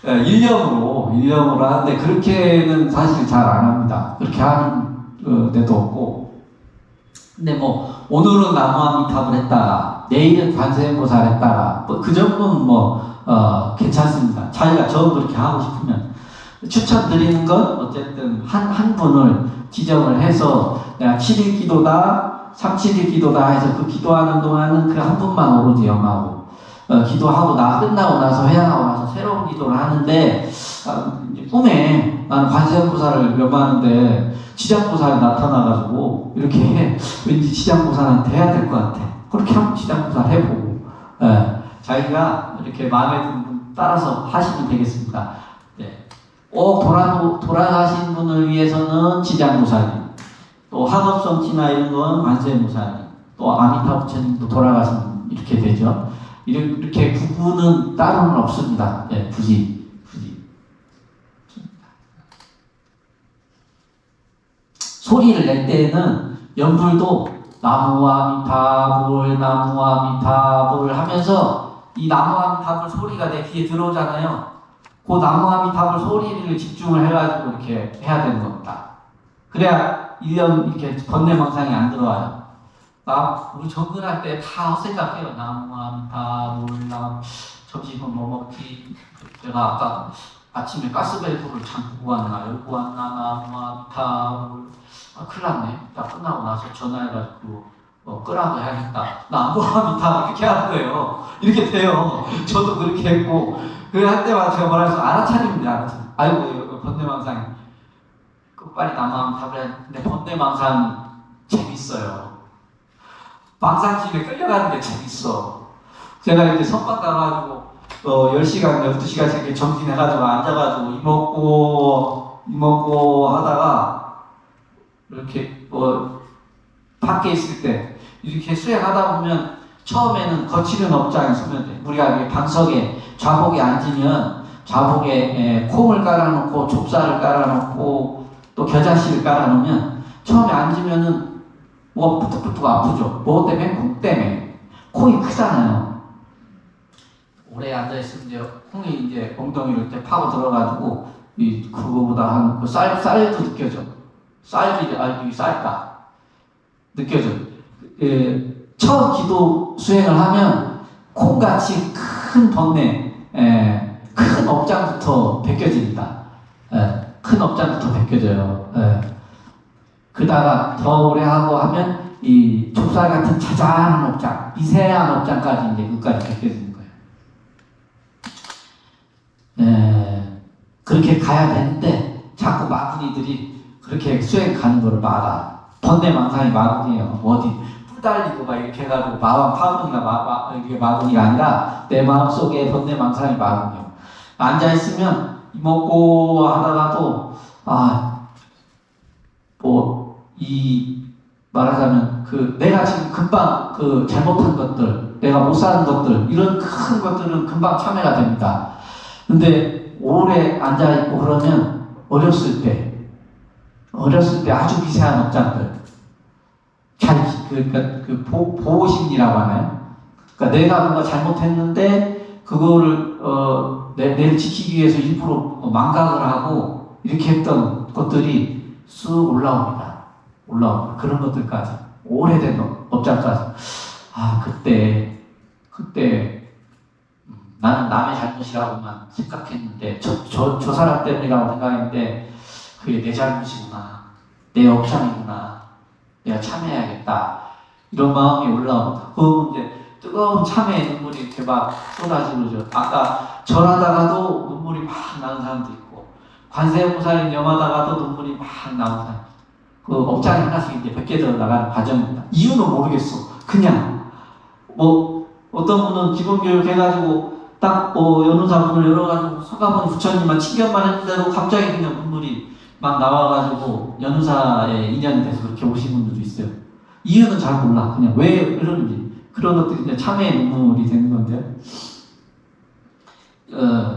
일념으로 하는데 그렇게는 사실 잘 안 합니다. 그렇게 하는 데도 없고. 근데 뭐 오늘은 나무아미탑을 했다가 내일은 관세음보살 했다가 그 정도는 괜찮습니다. 자기가 저 그렇게 하고 싶으면. 추천드리는 건 어쨌든 한 분을 지정을 해서 내가 7일 기도다, 37일 기도다 해서 그 기도하는 동안은 그 한 분만 오로지 염하고 기도하고 끝나고 나서 회양하고 나서 새로운 기도를 하는데 꿈에 나는 관세음보살을 염하는데 지장보살이 나타나가지고 이렇게 왠지 지장보살한테 해야 될 것 같아. 그렇게 한번 지장보살 해보고 자기가 이렇게 마음에 드는 분 따라서 하시면 되겠습니다. 네. 돌아가신 분을 위해서는 지장보살님, 또 학업성취나 이런 건 관세음보살님, 또 아미타 부처님도 돌아가신 분 이렇게 되죠. 이렇게 구분은 따로는 없습니다. 네, 굳이. 소리를 낼 때는 연불도 나무아미타불 나무아미타불 하면서 이 나무아미타불 소리가 내 귀에 들어오잖아요. 그 나무아미타불 소리를 집중을 해가지고 이렇게 해야 되는 겁니다. 그래야 1년 이렇게 번뇌망상이 안 들어와요. 우리 정근할 때 다 생각해요. 나무아미타불 점심은 뭐 먹지? 제가 아까 아침에 가스밸브를 잠그고 왔나 열고 왔나 나무아미타불 큰일 났네. 딱 끝나고 나서 전화해가지고 끄라고 해야겠다. 나무아미타 이렇게 하는 거예요. 이렇게 돼요. 저도 그렇게 했고 그래 할 때마다 제가 뭐라 해서 알아차립니다. 아이고 번뇌망상이 빨리 나무아미타불 했는데 번뇌망상이 재밌어요. 망상심에 끌려가는 게 재밌어. 제가 이렇게 선박 가가지고 10시간, 12시간씩 이렇게 정진해가지고 앉아가지고 이먹고 하다가 이렇게 밖에 있을 때 이렇게 수행하다 보면 처음에는 거칠은 업장에 서면 돼. 우리가 방석에 좌복에 앉으면 좌복에 콩을 깔아놓고 좁쌀을 깔아놓고 또 겨자씨를 깔아놓으면 처음에 앉으면은 뭐가 부뚝부뚝 아프죠. 뭐 때문에? 콩 때문에. 콩이 크잖아요. 오래 앉아있으면 이제 콩이 이제 엉덩이를 이렇게 파고 들어가지고 그거보다 그 쌀도 느껴져. 쌀도 이게 쌀까 느껴져. 처음 기도 수행을 하면 콩같이 큰 번뇌, 큰 업장부터 벗겨집니다. 큰 업장부터 벗겨져요. 그다가 더 오래 하고 하면 이 좁쌀 같은 자잘한 업장, 미세한 업장까지 이제 끝까지 벗겨지는 거예요. 그렇게 가야 되는데 자꾸 마구니들이 그렇게 수행 가는 거를 막아. 번뇌망상이 마구니예요. 어디 뿔 달리고 막 이렇게 해가지고 마음 파문이가 이게 마구니가 아니라 내 마음 속에 번뇌망상이 마구니예요. 앉아 있으면 먹고 하다가도 말하자면 내가 지금 금방 잘못한 것들, 내가 못 사는 것들, 이런 큰 것들은 금방 참여가 됩니다. 근데 오래 앉아있고 그러면 어렸을 때 아주 미세한 업장들, 보호심리라고 하나요? 그러니까 내가 뭔가 잘못했는데, 그거를, 내를 지키기 위해서 일부러 망각을 하고, 이렇게 했던 것들이 쑥 올라옵니다. 그런 것들까지. 오래된 업장까지. 그때, 나는 남의 잘못이라고만 생각했는데, 저 사람 때문이라고 생각했는데, 그게 내 잘못이구나. 내 업장이구나. 내가 참여해야겠다. 이런 마음이 올라옵니다. 그럼 이제 뜨거운 참회의 눈물이 이렇게 막 쏟아지죠. 아까 절하다가도 눈물이 막 나는 사람도 있고, 관세음보살님 염하다가도 눈물이 막 나오는 사람. 그 업장에 하나씩 이제 벗겨져 나가는 과정입니다. 이유는 모르겠어. 그냥 뭐 어떤 분은 기본교육 해가지고 딱 연우사분을 열어가지고 서가모니 부처님만 칭견만 했는데도 갑자기 그냥 눈물이 막 나와가지고 연우사에 인연이 돼서 그렇게 오신 분들도 있어요. 이유는 잘 몰라. 그냥 왜 그러는지. 그런 것들이 이제 참회의 눈물이 되는 건데요.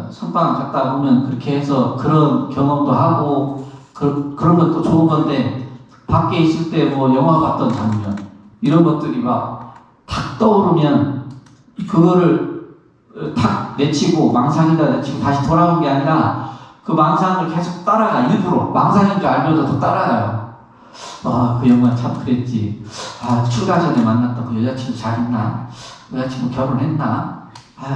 선방 갔다 보면 그렇게 해서 그런 경험도 하고 그런 것도 좋은 건데, 밖에 있을 때 뭐 영화 봤던 장면 이런 것들이 막 탁 떠오르면 그거를 탁 내치고 망상이다 내치고 다시 돌아온 게 아니라 그 망상을 계속 따라가. 일부러 망상인 줄 알면서도 따라가요. 그 영화 참 그랬지. 출가 전에 만났던 그 여자친구 잘 있나? 여자친구 결혼했나?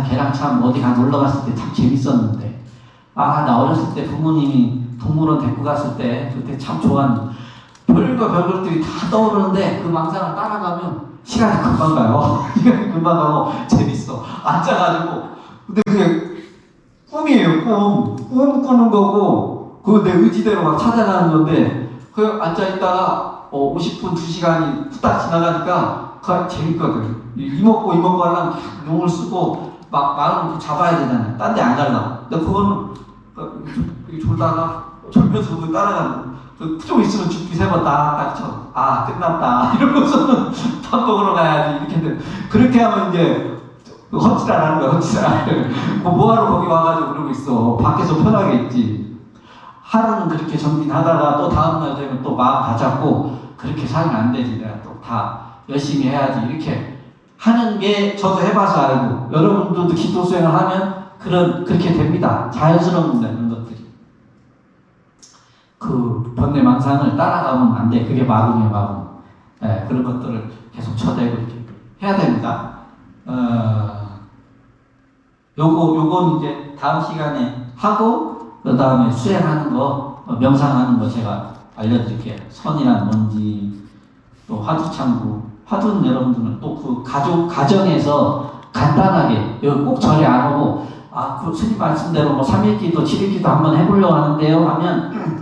걔랑 참 어디 놀러 갔을 때 참 재밌었는데. 나 어렸을 때 부모님이 동물원 데리고 갔을 때 그때 참 좋았는데. 별거 별것들이 다 떠오르는데 그 망상을 따라가면 시간이 금방 가요. 시간이 금방 가고 재밌어. 앉아가지고. 근데 그게 꿈이에요, 꿈 꾸는 거고, 그거 내 의지대로 막 찾아가는 건데, 그 앉아있다가 50분, 2시간이 후딱 지나가니까 그거 재밌거든. 이먹고 하려면 용을 쓰고 막 마음을 잡아야 되잖아요. 딴 데 안 가려고. 근데 그거는 졸다가 졸면서 그거 따라가는 거. 좀 있으면 죽기 3번 딱 쳐. 끝났다. 이러고서는 밥 먹으러 가야지. 이렇게 했는데, 그렇게 하면 이제 헛짓 안 하는 거야, 헛짓 안 하는 거야. 뭐하러 거기 와가지고 그러고 있어. 밖에서 편하게 있지. 하루는 그렇게 정진하다가 또 다음날 되면 또 마음 다 잡고 그렇게 살면 안 되지. 내가 또 다 열심히 해야지. 이렇게 하는 게 저도 해봐서 알고, 여러분들도 기도 수행을 하면 그렇게 됩니다. 자연스러운 그런 것들이. 그 번뇌 망상을 따라가면 안 돼. 그게 마궁이에요, 마궁. 그런 것들을 계속 쳐내고 이렇게 해야 됩니다. 요건 이제 다음 시간에 하고, 그 다음에 수행하는 거, 명상하는 거 제가 알려드릴게요. 선이란 뭔지, 또 화두창구. 화두는 여러분들은 또 그 가정에서 간단하게, 여기 꼭 절에 안 오고, 그 스님 말씀대로 뭐 3일기도 7일기도 한번 해보려고 하는데요 하면,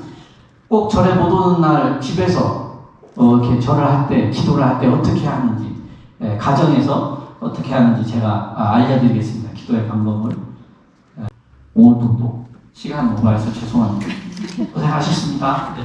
꼭 절에 못 오는 날 집에서 이렇게 절을 할 때, 기도를 할 때 어떻게 하는지, 가정에서 어떻게 하는지 제가 알려드리겠습니다. 기도의 방법을. 오늘도 또 시간 오버해서 죄송합니다. 고생하셨습니다. 네.